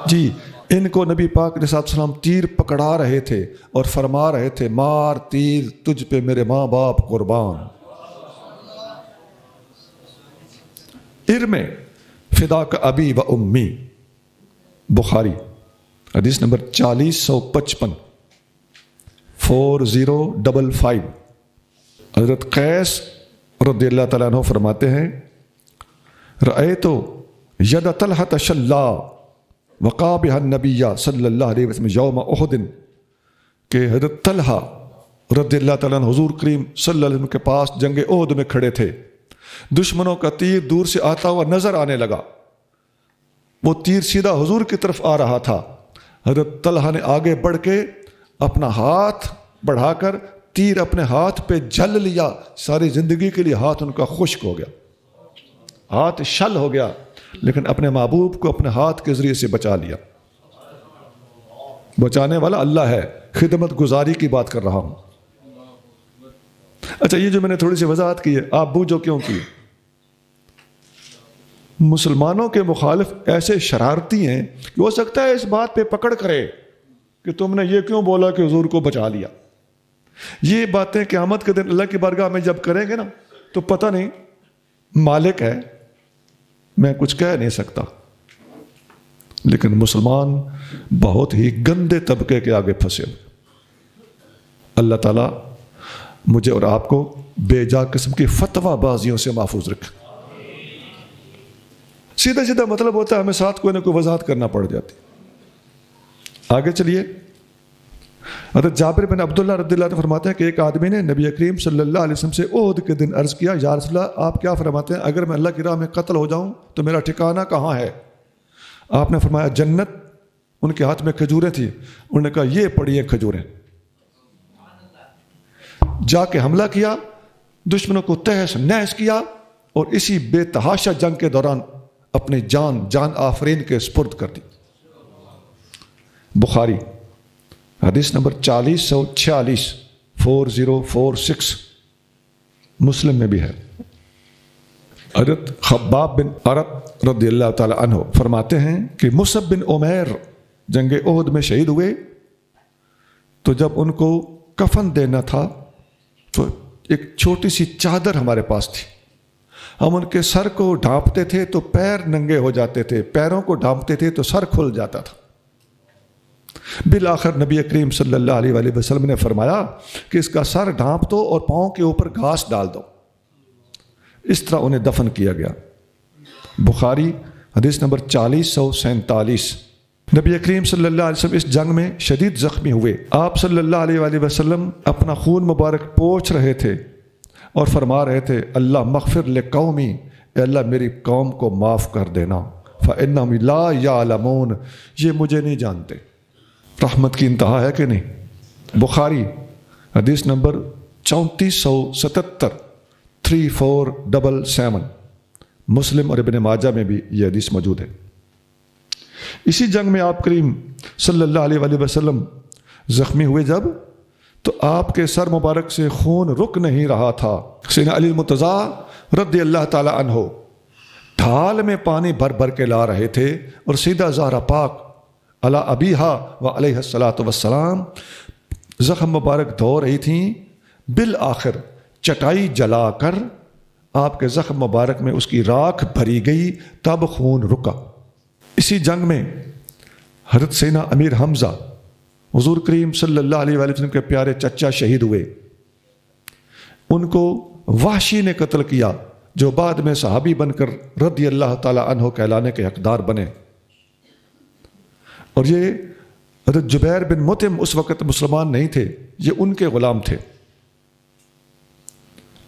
جی، ان کو نبی پاک علیہ السلام تیر پکڑا رہے تھے اور فرما رہے تھے مار تیر تجھ پہ میرے ماں باپ قربان، ارمے فداک ابی و امی، بخاری حدیث نمبر 4055 4055۔ حضرت قیس رضی اللہ تعالیٰ عنہ فرماتے ہیں رأیت ید طلحة شلا وقع بها النبی صلی اللہ علیہ وسلم یوم احد، کہ حضرت طلحہ رضی اللہ تعالیٰ عنہ حضور کریم صلی اللہ علیہ وسلم کے پاس جنگ احد میں کھڑے تھے، دشمنوں کا تیر دور سے آتا ہوا نظر آنے لگا، وہ تیر سیدھا حضور کی طرف آ رہا تھا، حضرت طلحہ نے آگے بڑھ کے اپنا ہاتھ بڑھا کر تیر اپنے ہاتھ پہ جل لیا، ساری زندگی کے لیے ہاتھ ان کا خشک ہو گیا، ہاتھ شل ہو گیا، لیکن اپنے محبوب کو اپنے ہاتھ کے ذریعے سے بچا لیا۔ بچانے والا اللہ ہے، خدمت گزاری کی بات کر رہا ہوں۔ اچھا، یہ جو میں نے تھوڑی سی وضاحت کی ہے، آپ بوجھو کیوں کی؟ مسلمانوں کے مخالف ایسے شرارتی ہیں کہ ہو سکتا ہے اس بات پہ پکڑ کرے کہ تم نے یہ کیوں بولا کہ حضور کو بچا لیا۔ یہ باتیں قیامت کے دن اللہ کی بارگاہ میں جب کریں گے نا تو پتہ نہیں، مالک ہے، میں کچھ کہہ نہیں سکتا، لیکن مسلمان بہت ہی گندے طبقے کے آگے پھنسے ہوئے۔ اللہ تعالیٰ مجھے اور آپ کو بے جا قسم کی فتویٰ بازیوں سے محفوظ رکھے۔ سیدھا سیدھا مطلب ہوتا ہے، ہمیں ساتھ کوئی نہ کوئی وضاحت کرنا پڑ جاتی۔ آگے چلیے، حضرت جابر بن عبداللہ رضی اللہ عنہ فرماتے ہیں کہ ایک آدمی نے نبی کریم صلی اللہ علیہ وسلم سے احد کے دن عرض کیا، یا رسول اللہ آپ کیا فرماتے ہیں، اگر میں اللہ کی راہ میں قتل ہو جاؤں تو میرا ٹھکانہ کہاں ہے؟ آپ نے فرمایا جنت۔ ان کے ہاتھ میں کھجوریں تھیں، انہوں نے کہا یہ پڑی ہیں کھجوریں۔ جا کے حملہ کیا، دشمنوں کو تہس نہس کیا، اور اسی بے تحاشا جنگ کے دوران اپنی جان آفرین کے سپرد کر دی۔ بخاری حدیث نمبر 4046 4046، مسلم میں بھی ہے۔ حضرت خباب بن عرط رضی اللہ تعالی عنہ فرماتے ہیں کہ مصعب بن عمیر جنگ احد میں شہید ہوئے، تو جب ان کو کفن دینا تھا تو ایک چھوٹی سی چادر ہمارے پاس تھی، ہم ان کے سر کو ڈھانپتے تھے تو پیر ننگے ہو جاتے تھے، پیروں کو ڈھانپتے تھے تو سر کھل جاتا تھا۔ بالآخر نبی کریم صلی اللہ علیہ وآلہ وسلم نے فرمایا کہ اس کا سر ڈھانپ دو اور پاؤں کے اوپر گھاس ڈال دو۔ اس طرح انہیں دفن کیا گیا۔ بخاری حدیث نمبر 4047۔ نبی کریم صلی اللہ علیہ وسلم اس جنگ میں شدید زخمی ہوئے، آپ صلی اللہ علیہ وآلہ وسلم اپنا خون مبارک پوچھ رہے تھے اور فرما رہے تھے اللہ مغفر لقومی، اے اللہ میری قوم کو معاف کر دینا، فإنہم لا یعلمون، یہ مجھے نہیں جانتے۔ رحمت کی انتہا ہے کہ نہیں؟ بخاری حدیث نمبر 3477 3477، مسلم اور ابن ماجہ میں بھی یہ حدیث موجود ہے۔ اسی جنگ میں آپ کریم صلی اللہ علیہ وآلہ وسلم زخمی ہوئے جب، تو آپ کے سر مبارک سے خون رک نہیں رہا تھا۔ سیدنا علی المرتضیٰ رضی اللہ تعالی عنہ ڈھال میں پانی بھر بھر کے لا رہے تھے، اور سیدھا زہرا پاک علی ابیہا و علیہ الصلاۃ والسلام زخم مبارک دھو رہی تھیں۔ بالآخر چٹائی جلا کر آپ کے زخم مبارک میں اس کی راکھ بھری گئی، تب خون رکا۔ اسی جنگ میں حضرت سیدنا امیر حمزہ حضور کریم صلی اللہ علیہ وآلہ وسلم کے پیارے چچا شہید ہوئے، ان کو وحشی نے قتل کیا، جو بعد میں صحابی بن کر رضی اللہ تعالی عنہ کہلانے کے حقدار بنے۔ اور یہ حضرت جبیر بن مطعم اس وقت مسلمان نہیں تھے، یہ ان کے غلام تھے،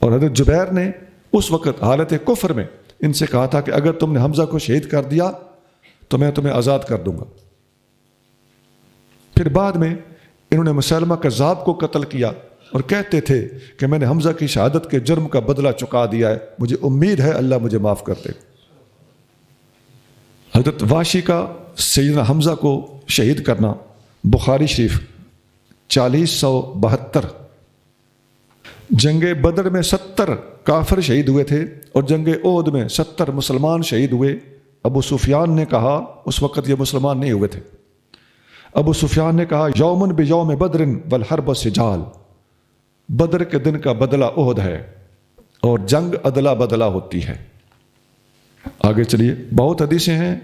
اور حضرت جبیر نے اس وقت حالت کفر میں ان سے کہا تھا کہ اگر تم نے حمزہ کو شہید کر دیا تو میں تمہیں آزاد کر دوں گا۔ پھر بعد میں انہوں نے مسلمہ کذاب کو قتل کیا اور کہتے تھے کہ میں نے حمزہ کی شہادت کے جرم کا بدلہ چکا دیا ہے، مجھے امید ہے اللہ مجھے معاف کر دے۔ حضرت واشی کا سیدنا حمزہ کو شہید کرنا بخاری شریف 4072۔ جنگ بدر میں 70 کافر شہید ہوئے تھے اور جنگ احد میں 70 مسلمان شہید ہوئے۔ ابو سفیان نے کہا، اس وقت یہ مسلمان نہیں ہوئے تھے، ابو سفیان نے کہا یومن بیوم بدر والحرب سجال، بدر کے دن کا بدلہ احد ہے اور جنگ ادلا بدلہ ہوتی ہے۔ آگے چلیے، بہت حدیثیں ہیں،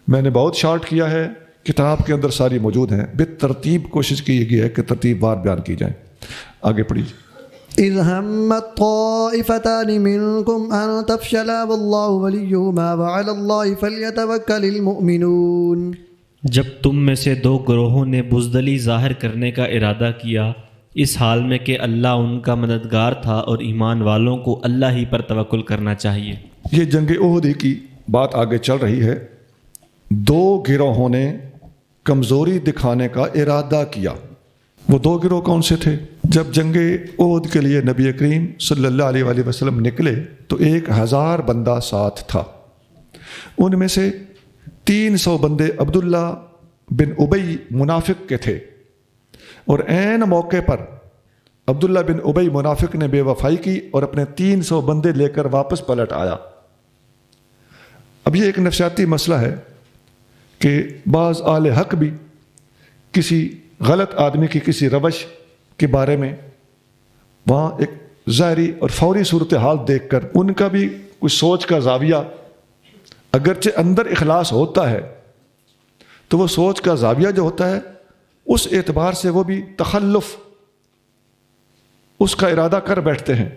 میں نے بہت شارٹ کیا ہے، کتاب کے اندر ساری موجود ہیں، بالترتیب کوشش کی گئی ہے کہ ترتیب وار بیان کی جائیں۔ آگے پڑھیے۔
إذ همت طائفتان منكم أن تفشلا والله وليهما وعلى الله فليتوكل المؤمنون۔
جب تم میں سے دو گروہوں نے بزدلی ظاہر کرنے کا ارادہ کیا، اس حال میں کہ اللہ ان کا مددگار تھا اور ایمان والوں کو اللہ ہی پر توکل کرنا چاہیے۔
یہ جنگ احد کی بات آگے چل رہی ہے۔ دو گروہوں نے کمزوری دکھانے کا ارادہ کیا۔ وہ دو گروہ کون سے تھے؟ جب جنگ احد کے لیے نبی کریم صلی اللہ علیہ وآلہ وسلم نکلے تو 1000 بندہ ساتھ تھا، ان میں سے 300 بندے عبداللہ بن ابی منافق کے تھے، اور عین موقع پر عبداللہ بن ابی منافق نے بے وفائی کی اور اپنے 300 بندے لے کر واپس پلٹ آیا۔ اب یہ ایک نفسیاتی مسئلہ ہے کہ بعض اہل حق بھی کسی غلط آدمی کی کسی روش کے بارے میں وہاں ایک ظاہری اور فوری صورتحال دیکھ کر ان کا بھی کچھ سوچ کا زاویہ، اگرچہ اندر اخلاص ہوتا ہے تو وہ سوچ کا زاویہ جو ہوتا ہے اس اعتبار سے وہ بھی تخلف اس کا ارادہ کر بیٹھتے ہیں۔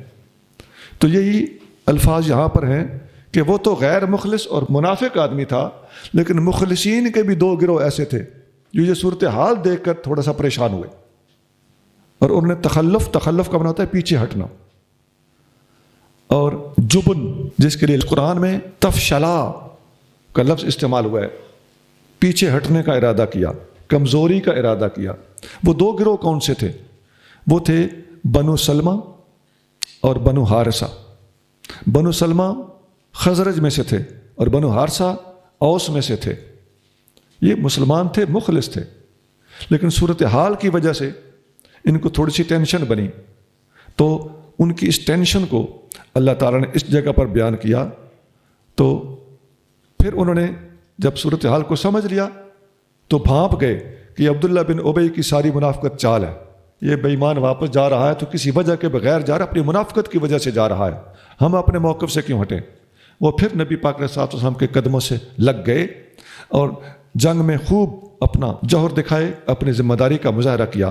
تو یہی الفاظ یہاں پر ہیں کہ وہ تو غیر مخلص اور منافق آدمی تھا، لیکن مخلصین کے بھی 2 گروہ ایسے تھے جو یہ صورتحال دیکھ کر تھوڑا سا پریشان ہوئے، اور انہوں نے تخلف کا معنی ہوتا ہے پیچھے ہٹنا، اور جبن جس کے لیے قرآن میں تفشلا کا لفظ استعمال ہوا ہے، پیچھے ہٹنے کا ارادہ کیا، کمزوری کا ارادہ کیا۔ وہ 2 گروہ کون سے تھے؟ وہ تھے بنو سلمہ اور بنو حارثہ۔ بنو سلمہ خزرج میں سے تھے اور بنو حارثہ اوس میں سے تھے۔ یہ مسلمان تھے، مخلص تھے، لیکن صورتحال کی وجہ سے ان کو تھوڑی سی ٹینشن بنی، تو ان کی اس ٹینشن کو اللہ تعالیٰ نے اس جگہ پر بیان کیا۔ تو پھر انہوں نے جب صورتحال کو سمجھ لیا تو بھانپ گئے کہ یہ عبداللہ بن ابی کی ساری منافقت چال ہے، یہ بے ایمان واپس جا رہا ہے تو کسی وجہ کے بغیر جا رہا ہے، اپنی منافقت کی وجہ سے جا رہا ہے، ہم اپنے موقف سے کیوں ہٹیں؟ وہ پھر نبی پاک صلی اللہ علیہ وسلم کے قدموں سے لگ گئے اور جنگ میں خوب اپنا جوہر دکھائے، اپنی ذمہ داری کا مظاہرہ کیا۔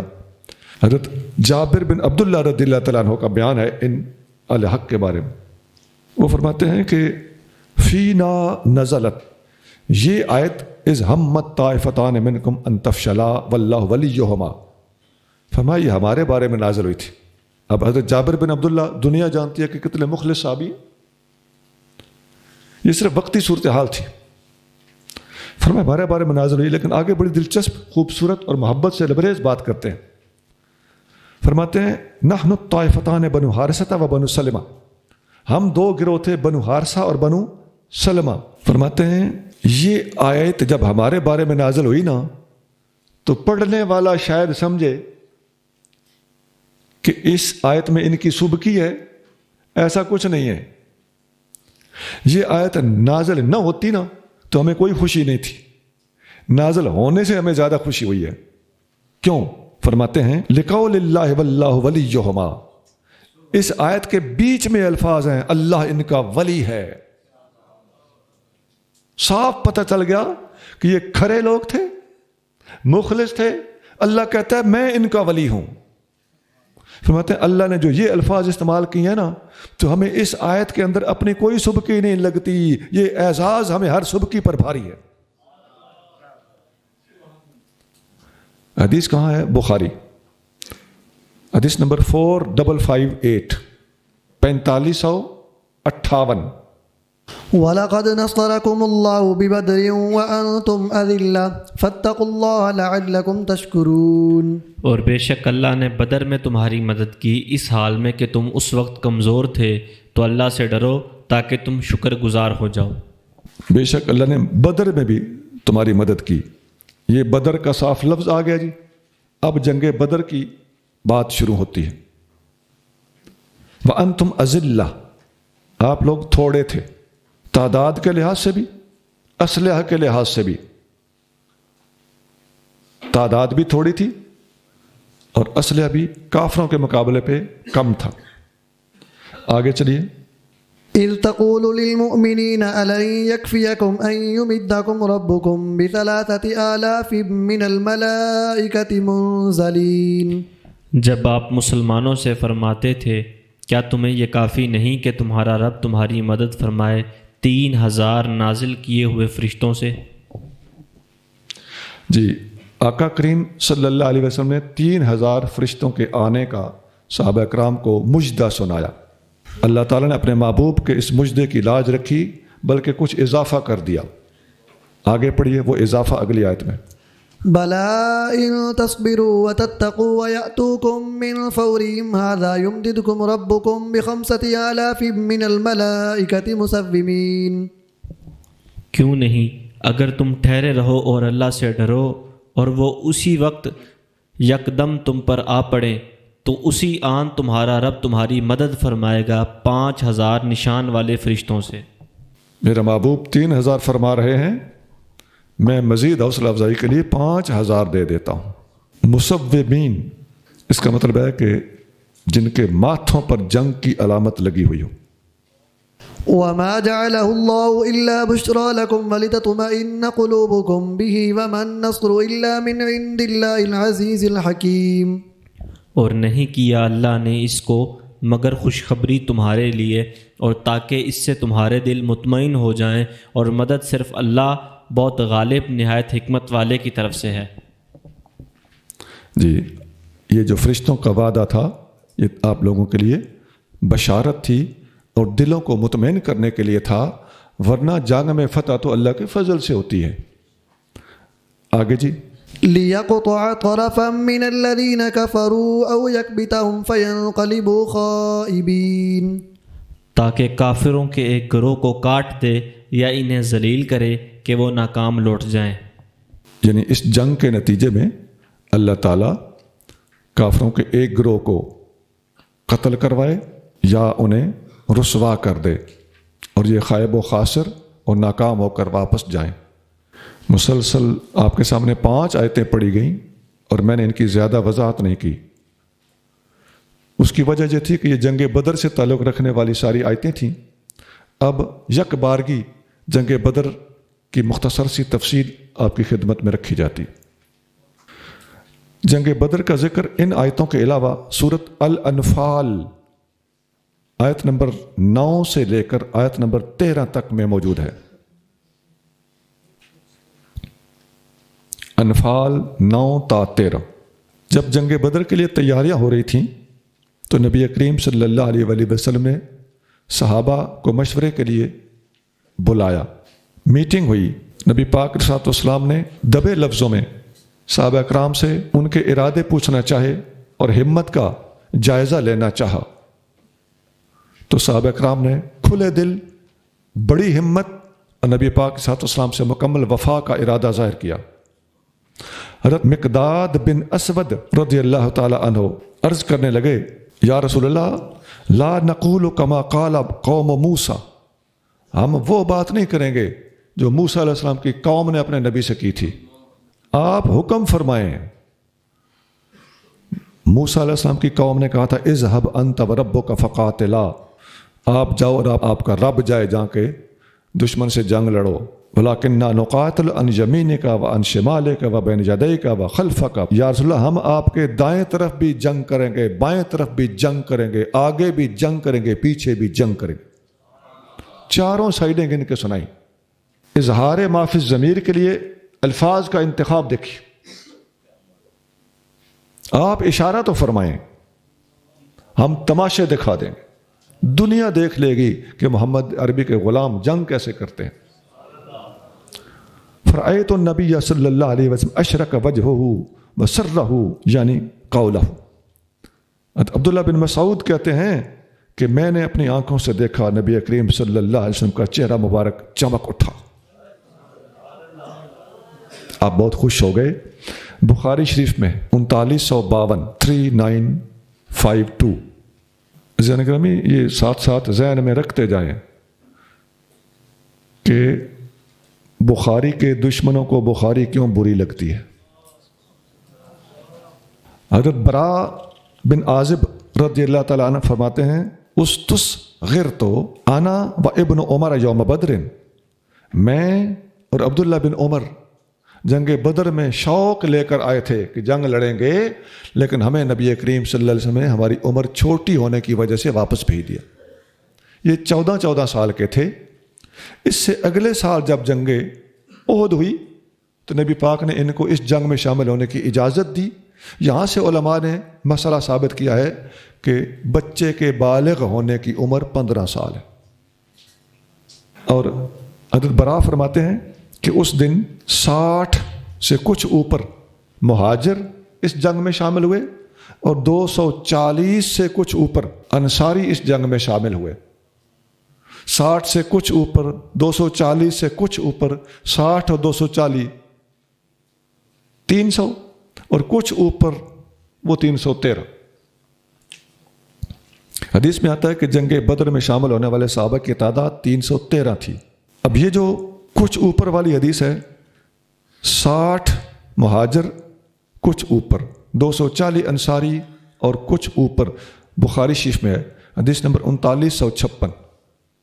حضرت جابر بن عبداللہ رضی اللہ تعالیٰ عنہ کا بیان ہے ان اہل حق کے بارے میں، وہ فرماتے ہیں کہ فینا نزلت، یہ آیت اذ ہمت طائفتان منکم ان تفشلا واللہ ولیہما، فرمایا یہ ہمارے بارے میں نازل ہوئی تھی۔ اب حضرت جابر بن عبداللہ دنیا جانتی ہے کہ کتنے مخلص صحابی، یہ صرف وقتی صورتحال تھی، فرمایا ہمارے بارے میں نازل ہوئی، لیکن آگے بڑی دلچسپ، خوبصورت اور محبت سے لبریز بات کرتے ہیں۔ فرماتے ہیں نحن الطائفتان بنو حارثہ و بنو سلمہ، ہم 2 گروہ تھے، بنو حارثہ اور بنو سلمہ۔ فرماتے ہیں یہ آیت جب ہمارے بارے میں نازل ہوئی نا تو پڑھنے والا شاید سمجھے کہ اس آیت میں ان کی سبکی ہے، ایسا کچھ نہیں ہے۔ یہ آیت نازل نہ ہوتی نا تو ہمیں کوئی خوشی نہیں تھی، نازل ہونے سے ہمیں زیادہ خوشی ہوئی ہے۔ کیوں؟ فرماتے ہیں لقول اللہ واللہ ولیہما، اس آیت کے بیچ میں الفاظ ہیں اللہ ان کا ولی ہے، صاف پتہ چل گیا کہ یہ کھرے لوگ تھے، مخلص تھے، اللہ کہتا ہے میں ان کا ولی ہوں۔ فرماتے ہیں اللہ نے جو یہ الفاظ استعمال کیے ہیں نا تو ہمیں اس آیت کے اندر اپنی کوئی سبکی نہیں لگتی، یہ اعزاز ہمیں ہر سبکی پر بھاری ہے۔ حدیث کہاں ہے؟ بخاری، حدیث نمبر 4558، 4558۔
وَلَقَدْ نَصَرَكُمُ اللَّهُ بِبَدْرٍ وَأَنْتُمْ أَذِلَّةٌ فَاتَّقُوا اللَّهَ لَعَلَّكُمْ تَشْكُرُونَ۔
اور بے شک اللہ نے بدر میں تمہاری مدد کی اس حال میں کہ تم اس وقت کمزور تھے، تو اللہ سے ڈرو تاکہ تم شکر گزار ہو جاؤ۔
بے شک اللہ نے بدر میں بھی تمہاری مدد کی۔ یہ بدر کا صاف لفظ آ گیا جی۔ اب جنگ بدر کی بات شروع ہوتی ہے۔ وَأَنْتُمْ أَذِلَّةٌ، آپ لوگ تھوڑے تھے، تعداد کے لحاظ سے بھی، اسلحہ کے لحاظ سے بھی۔ تعداد بھی تھوڑی تھی اور اسلحہ بھی کافروں کے مقابلے پہ کم تھا۔ آگے چلیے۔
إِذْ تَقُولُ لِلْمُؤْمِنِينَ أَلَنْ يَكْفِيَكُمْ أَنْ يُمِدَّكُمْ رَبُّكُمْ ب3,000 مِّنَ الْمَلَائِكَةِ مُنزَلِينَ۔
جب آپ مسلمانوں سے فرماتے تھے کیا تمہیں یہ کافی نہیں کہ تمہارا رب تمہاری مدد فرمائے 3,000 نازل کیے ہوئے فرشتوں سے؟
جی، آقا کریم صلی اللہ علیہ وسلم نے 3,000 فرشتوں کے آنے کا صحابہ اکرام کو مجدہ سنایا۔ اللہ تعالیٰ نے اپنے محبوب کے اس مجدے کی لاج رکھی، بلکہ کچھ اضافہ کر دیا۔ آگے پڑھیے وہ اضافہ اگلی آیت میں۔
بَلَىٰ إِن تَصْبِرُوا وَتَتَّقُوا وَيَأْتُوكُم مِّن فَوْرِهِمْ هَٰذَا يُمْدِدْكُمْ رَبُّكُم ب5,000 مِّنَ الْمَلَائِكَةِ مُسَوِّمِينَ۔
کیوں نہیں، اگر تم ٹھہرے رہو اور اللہ سے ڈرو اور وہ اسی وقت یکدم تم پر آ پڑیں تو اسی آن تمہارا رب تمہاری مدد فرمائے گا 5,000 نشان والے فرشتوں سے۔
میرا محبوب 3,000 فرما رہے ہیں، میں مزید حوصلہ افزائی کے لیے 5,000 دے دیتا ہوں۔ مصوبین، اس کا مطلب ہے کہ جن کے ماتھوں پر جنگ کی علامت لگی ہوئی ہو۔
وَمَا جَعَلَهُ اللَّهُ إِلَّا بُشْرَىٰ لَكُمْ وَلِتَطْمَئِنَّ قُلُوبُكُمْ بِهِ وَمَا النَّصْرُ إِلَّا مِنْ عِندِ اللَّهِ الْعَزِيزِ الْحَكِيمِ۔
اور نہیں کیا اللہ نے اس کو مگر خوشخبری تمہارے لیے، اور تاکہ اس سے تمہارے دل مطمئن ہو جائیں، اور مدد صرف اللہ بہت غالب نہایت حکمت والے کی طرف سے ہے۔
جی، یہ جو فرشتوں کا وعدہ تھا یہ آپ لوگوں کے لیے بشارت تھی اور دلوں کو مطمئن کرنے کے لیے تھا، ورنہ جنگ میں فتح تو اللہ کے فضل سے ہوتی ہے۔ آگے جی۔
لِيَقْطَعَ طَرَفًا مِّنَ الَّذِينَ كَفَرُوا أَوْ يَكْبِتَهُمْ فَيَنقَلِبُوا خَائِبِينَ،
تاکہ کافروں کے ایک گروہ کو کاٹ دے یا انہیں ذلیل کرے کہ وہ ناکام لوٹ جائیں۔
یعنی اس جنگ کے نتیجے میں اللہ تعالیٰ کافروں کے ایک گروہ کو قتل کروائے یا انہیں رسوا کر دے، اور یہ خائب و خاسر اور ناکام ہو کر واپس جائیں۔ مسلسل آپ کے سامنے 5 آیتیں پڑھی گئیں اور میں نے ان کی زیادہ وضاحت نہیں کی۔ اس کی وجہ یہ تھی کہ یہ جنگ بدر سے تعلق رکھنے والی ساری آیتیں تھیں۔ اب یک بارگی جنگ بدر کی مختصر سی تفصیل آپ کی خدمت میں رکھی جاتی۔ جنگ بدر کا ذکر ان آیتوں کے علاوہ سورۃ الانفال آیت نمبر 9 سے لے کر آیت نمبر 13 تک میں موجود ہے۔ انفال 9 تا 13۔ جب جنگ بدر کے لیے تیاریاں ہو رہی تھیں تو نبی کریم صلی اللہ علیہ وآلہ وسلم نے صحابہ کو مشورے کے لیے بلایا۔ میٹنگ ہوئی۔ نبی پاک صلی اللہ علیہ وسلم نے دبے لفظوں میں صحابہ اکرام سے ان کے ارادے پوچھنا چاہے اور ہمت کا جائزہ لینا چاہا، تو صحابہ اکرام نے کھلے دل، بڑی ہمت اور نبی پاک صلی اللہ علیہ وسلم سے مکمل وفا کا ارادہ ظاہر کیا۔ حضرت مقداد بن اسود رضی اللہ تعالی عنہ عرض کرنے لگے، یا رسول اللہ لا نقول کما قال قوم موسیٰ، ہم وہ بات نہیں کریں گے جو موسیٰ علیہ السلام کی قوم نے اپنے نبی سے کی تھی، آپ حکم فرمائیں۔ موسیٰ علیہ السلام کی قوم نے کہا تھا اذهب انت وربک فقاتلا، آپ جاؤ اور آپ کا رب جائے جا کے دشمن سے جنگ لڑو، ولیکننا نقاتل عن یمینک وعن شمالک وبین یدیک وخلفک، یا رسول اللہ ہم آپ کے دائیں طرف بھی جنگ کریں گے، بائیں طرف بھی جنگ کریں گے، آگے بھی جنگ کریں گے، پیچھے بھی جنگ کریں گے۔ چاروں سائڈیں گن کے سنائیں۔ اظہار ما فی الضمیر کے لیے الفاظ کا انتخاب دیکھیے۔ آپ اشارہ تو فرمائیں، ہم تماشے دکھا دیں گے، دنیا دیکھ لے گی کہ محمد عربی کے غلام جنگ کیسے کرتے ہیں۔ فرأیت النبی صلی اللہ علیہ وسلم اشرق وجہہ وسرہ یعنی قولہ۔ عبداللہ بن مسعود کہتے ہیں کہ میں نے اپنی آنکھوں سے دیکھا نبی کریم صلی اللہ علیہ وسلم کا چہرہ مبارک چمک اٹھا۔ آپ بہت خوش ہو گئے۔ بخاری شریف میں 3952 3952 ذہن گرامی یہ ساتھ ساتھ ذہن میں رکھتے جائیں کہ بخاری کے دشمنوں کو بخاری کیوں بری لگتی ہے۔ حضرت برا بن عازب رضی اللہ تعالیٰ عنہ فرماتے ہیں استس غرتو انا و ابن عمر یوم بدر، میں اور عبداللہ بن عمر جنگ بدر میں شوق لے کر آئے تھے کہ جنگ لڑیں گے، لیکن ہمیں نبی کریم صلی اللہ علیہ وسلم نے ہماری عمر چھوٹی ہونے کی وجہ سے واپس بھیج دیا۔ یہ 14 سال کے تھے۔ اس سے اگلے سال جب جنگ احد ہوئی تو نبی پاک نے ان کو اس جنگ میں شامل ہونے کی اجازت دی۔ یہاں سے علماء نے مسئلہ ثابت کیا ہے کہ بچے کے بالغ ہونے کی عمر 15 سال ہے۔ اور حضرت برا فرماتے ہیں کہ اس دن 60 سے کچھ اوپر مہاجر اس جنگ میں شامل ہوئے اور 240 سے کچھ اوپر انصاری اس جنگ میں شامل ہوئے۔ 60 سے کچھ اوپر، 240 سے کچھ اوپر، 60 اور 240 300 اور کچھ اوپر وہ 313۔ حدیث میں آتا ہے کہ جنگ بدر میں شامل ہونے والے صحابہ کی تعداد 313 تھی۔ اب یہ جو کچھ اوپر والی حدیث ہے، 60 مہاجر کچھ اوپر، 240 انصاری اور کچھ اوپر، بخاری شریف میں ہے حدیث نمبر 3956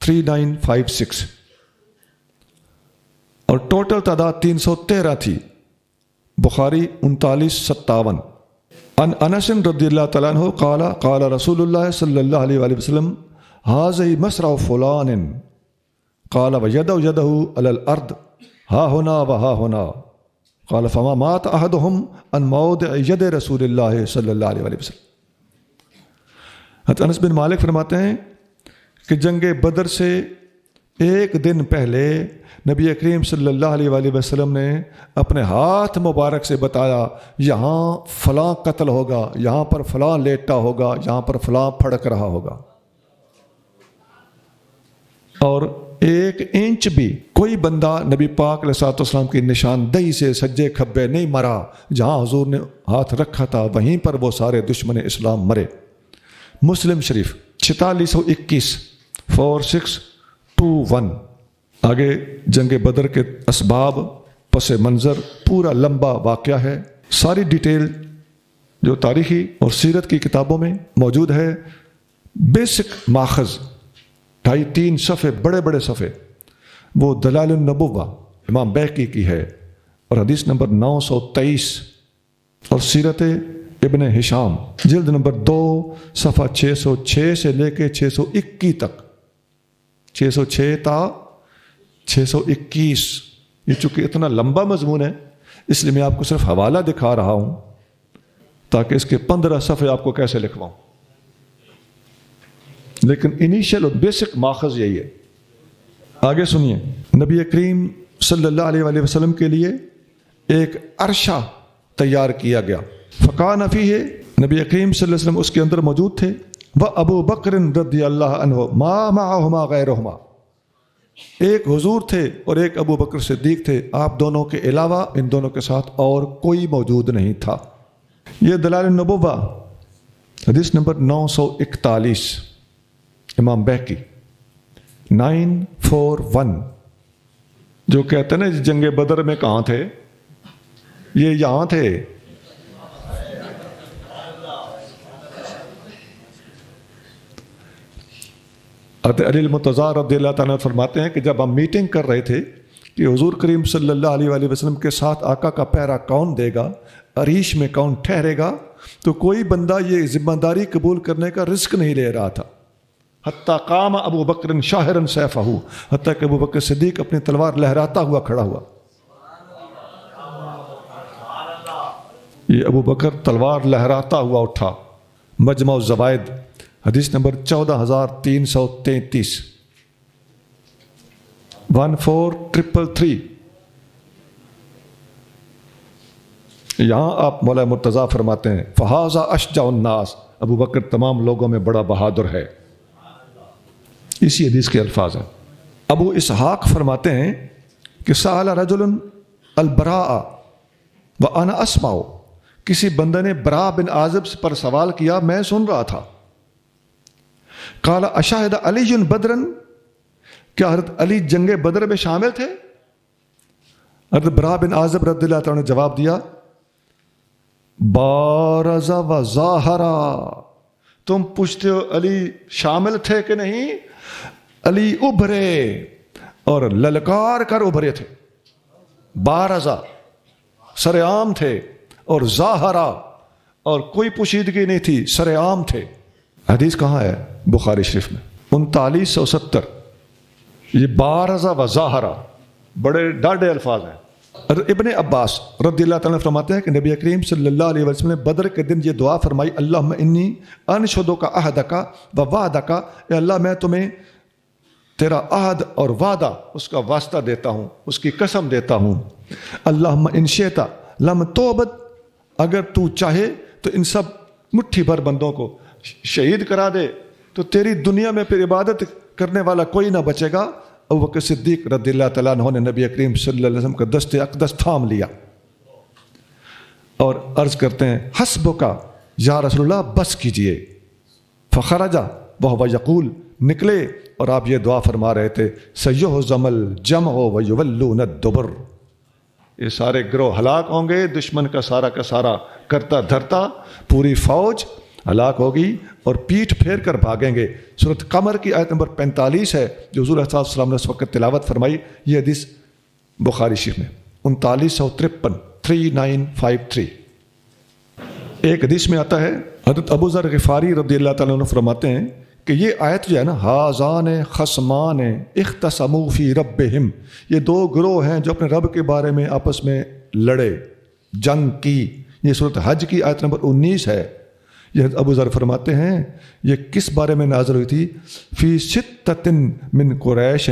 3956، اور ٹوٹل تعداد 313 تھی، بخاری 3957۔ ان انس رضی اللہ تعالیٰ عنہ قال قال رسول اللہ صلی اللہ علیہ وآلہ وسلم هذا مسرع فلان قال ويده يده على الارض ها هنا وها هنا قال فما مات احدهم عن موضع يد رسول اللہ صلی اللہ علیہ وآلہ وسلم۔ حضرت انس بن مالک فرماتے ہیں کہ جنگ بدر سے ایک دن پہلے نبی کریم صلی اللہ علیہ وآلہ وسلم نے اپنے ہاتھ مبارک سے بتایا یہاں فلاں قتل ہوگا، یہاں پر فلاں لیٹا ہوگا، یہاں پر فلاں پھڑک رہا ہوگا، اور 1 انچ بھی کوئی بندہ نبی پاک علیہ السلام کی نشاندہی سے سجے کھبے نہیں مرا۔ جہاں حضور نے ہاتھ رکھا تھا وہیں پر وہ سارے دشمن اسلام مرے۔ مسلم شریف 4621 4621۔ آگے جنگ بدر کے اسباب، پس منظر، پورا لمبا واقعہ ہے۔ ساری ڈیٹیل جو تاریخی اور سیرت کی کتابوں میں موجود ہے۔ بیسک ماخذ 2.5-3 صفحے، بڑے بڑے صفحے، وہ دلائل النبوہ امام بیہقی کی ہے، اور حدیث نمبر 923، اور سیرت ابن ہشام جلد نمبر 2 صفحہ 606 سے لے کے 621 تک، 606 تا 621۔ یہ چونکہ اتنا لمبا مضمون ہے اس لیے میں آپ کو صرف حوالہ دکھا رہا ہوں تاکہ اس کے 15 صفحے آپ کو کیسے لکھواؤں، لیکن انیشل اور بیسک ماخذ یہی ہے۔ آگے سنیے، نبی کریم صلی اللہ علیہ وآلہ وسلم کے لیے ایک عرشہ تیار کیا گیا۔ فکان فیہ، نبی کریم صلی اللہ علیہ وسلم اس کے اندر موجود تھے، و ابو بکر رضی اللہ عنہ ما معہما غیرہما، ایک حضور تھے اور ایک ابو بکر صدیق تھے، آپ دونوں کے علاوہ ان دونوں کے ساتھ اور کوئی موجود نہیں تھا۔ یہ دلائل النبوہ حدیث نمبر 941، امام بیہقی 941۔ جو کہتے ہیں نا جنگ بدر میں کہاں تھے، یہ یہاں تھے۔ حضرت علی المرتضیٰ رضی اللہ تعالیٰ فرماتے ہیں کہ جب ہم میٹنگ کر رہے تھے کہ حضور کریم صلی اللہ علیہ وآلہ وسلم کے ساتھ آقا کا پہرا کون دے گا، عریش میں کون ٹھہرے گا، تو کوئی بندہ یہ ذمہ داری قبول کرنے کا رزق نہیں لے رہا تھا۔ حتیٰ قام ابو بکر شاہرا سیفہ، حتیٰ کہ ابو بکر صدیق اپنی تلوار لہراتا ہوا کھڑا ہوا۔ یہ ابو بکر تلوار لہراتا ہوا اٹھا. مجمع الزوائد حدیث نمبر 14333 14333. یہاں آپ مولا مرتضیٰ فرماتے ہیں فہذا اشجع الناس، ابو بکر تمام لوگوں میں بڑا بہادر ہے. اسی حدیث کے الفاظ ہیں. ابو اسحاق فرماتے ہیں کہ سأل رجل البراء وانا اسمع، کسی بندے نے براء بن عازب پر سوال کیا، میں سن رہا تھا. قال اشاہد علی بدرن، کیا حضرت علی جنگ بدر میں شامل تھے؟ حضرت براء بن عازب رضی اللہ تعالیٰ نے جواب دیا بارز و ظاہرا، تم پوچھتے ہو علی شامل تھے کہ نہیں؟ علی ابھرے اور للکار کر ابھرے تھے. بارزا سر عام تھے، اور ظاہرا اور کوئی پوشیدگی نہیں تھی، سر عام تھے. حدیث کہاں ہے؟ بخاری شریف میں 3970. یہ بارزا و ظاہرا بڑے ڈاڈے الفاظ ہیں. ابن عباس رضی اللہ تعالیٰ فرماتے ہیں کہ نبی کریم صلی اللہ علیہ وسلم نے بدر کے دن یہ دعا فرمائی اللہم انی انشدک عہدک و وعدک، اے اللہ میں تمہیں تیرا عہد اور وعدہ اس کا واسطہ دیتا ہوں، اس کی قسم دیتا ہوں. اللہم ان شئت لم توبت، اگر تو چاہے تو ان سب مٹھی بھر بندوں کو شہید کرا دے تو تیری دنیا میں پھر عبادت کرنے والا کوئی نہ بچے گا. ابو بکر صدیق رضی اللہ تعالیٰ عنہ نے نبی کریم صلی اللہ علیہ وسلم کا دست اقدس تھام لیا اور عرض کرتے ہیں حسبک یا رسول اللہ، بس کیجئے. فخرج وہو یقول، نکلے اور آپ یہ دعا فرما رہے تھے سیہزم الجمع ویولون الدبر، یہ سارے گروہ ہلاک ہوں گے، دشمن کا سارا کرتا دھرتا پوری فوج ہلاک ہوگی اور پیٹھ پھیر کر بھاگیں گے. سورۃ قمر کی آیت نمبر 45 ہے جو حضور صلی اللہ علیہ وسلم نے اس وقت تلاوت فرمائی. یہ حدیث بخاری شریف میں 3953 3953. ایک حدیث میں آتا ہے حضرت ابو ذر غفاری رضی اللہ تعالیٰ عنہ فرماتے ہیں کہ یہ آیت جو ہے نا ہازان خصمان اختصموا فی ربہم، یہ دو گروہ ہیں جو اپنے رب کے بارے میں آپس میں لڑے، جنگ کی. یہ سورۃ حج کی آیت نمبر 19 ہے. یہ ابو ذر فرماتے ہیں یہ کس بارے میں نازل ہوئی تھی؟ فی ستۃ من قریش،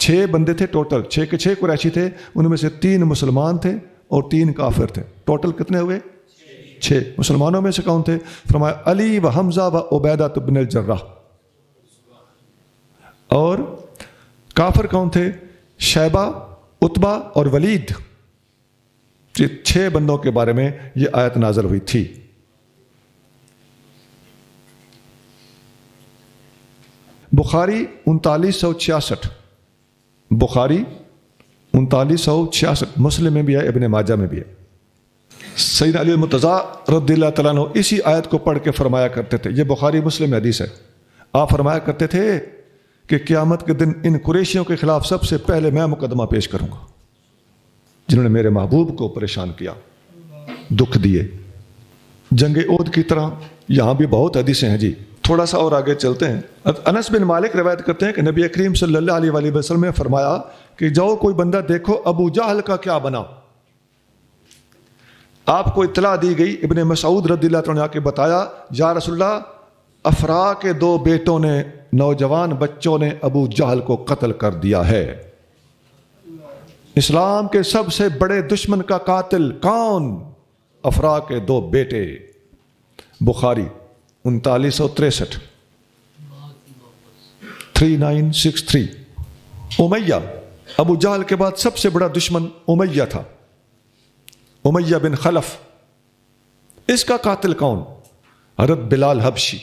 6 بندے تھے ٹوٹل، 6 کے 6 قریشی تھے، ان میں سے 3 مسلمان تھے اور 3 کافر تھے. ٹوٹل کتنے ہوئے؟ 6. مسلمانوں میں سے کون تھے؟ فرمایا علی و حمزہ و عبیدہ بن الجراح. اور کافر کون تھے؟ شیبہ، عتبہ اور ولید. یہ 6 بندوں کے بارے میں یہ آیت نازل ہوئی تھی. بخاری 3966، بخاری 3966، مسلم میں بھی ہے، ابن ماجہ میں بھی ہے. سیدنا علی مرتضیٰ رضی اللہ تعالیٰ عنہ اسی آیت کو پڑھ کے فرمایا کرتے تھے، یہ بخاری مسلم حدیث ہے. آپ فرمایا کرتے تھے کہ قیامت کے دن ان قریشیوں کے خلاف سب سے پہلے میں مقدمہ پیش کروں گا جنہوں نے میرے محبوب کو پریشان کیا، دکھ دیے. جنگ احد کی طرح یہاں بھی بہت حدیثیں ہیں. جی تھوڑا سا اور آگے چلتے ہیں. انس بن مالک روایت کرتے ہیں کہ نبی کریم صلی اللہ علیہ وآلہ وسلم نے فرمایا کہ جاؤ کوئی بندہ دیکھو ابو جہل کا کیا بنا. آپ کو اطلاع دی گئی. ابن مسعود رضی اللہ عنہ نے آ کے بتایا یا رسول اللہ افرا کے 2 بیٹوں نے، نوجوان بچوں نے ابو جہل کو قتل کر دیا ہے. اسلام کے سب سے بڑے دشمن کا قاتل کون؟ افرا کے 2 بیٹے. بخاری 3963 3963. امیہ، ابو جہل کے بعد سب سے بڑا دشمن امیہ تھا، امیہ بن خلف. اس کا قاتل کون؟ حضرت بلال حبشی.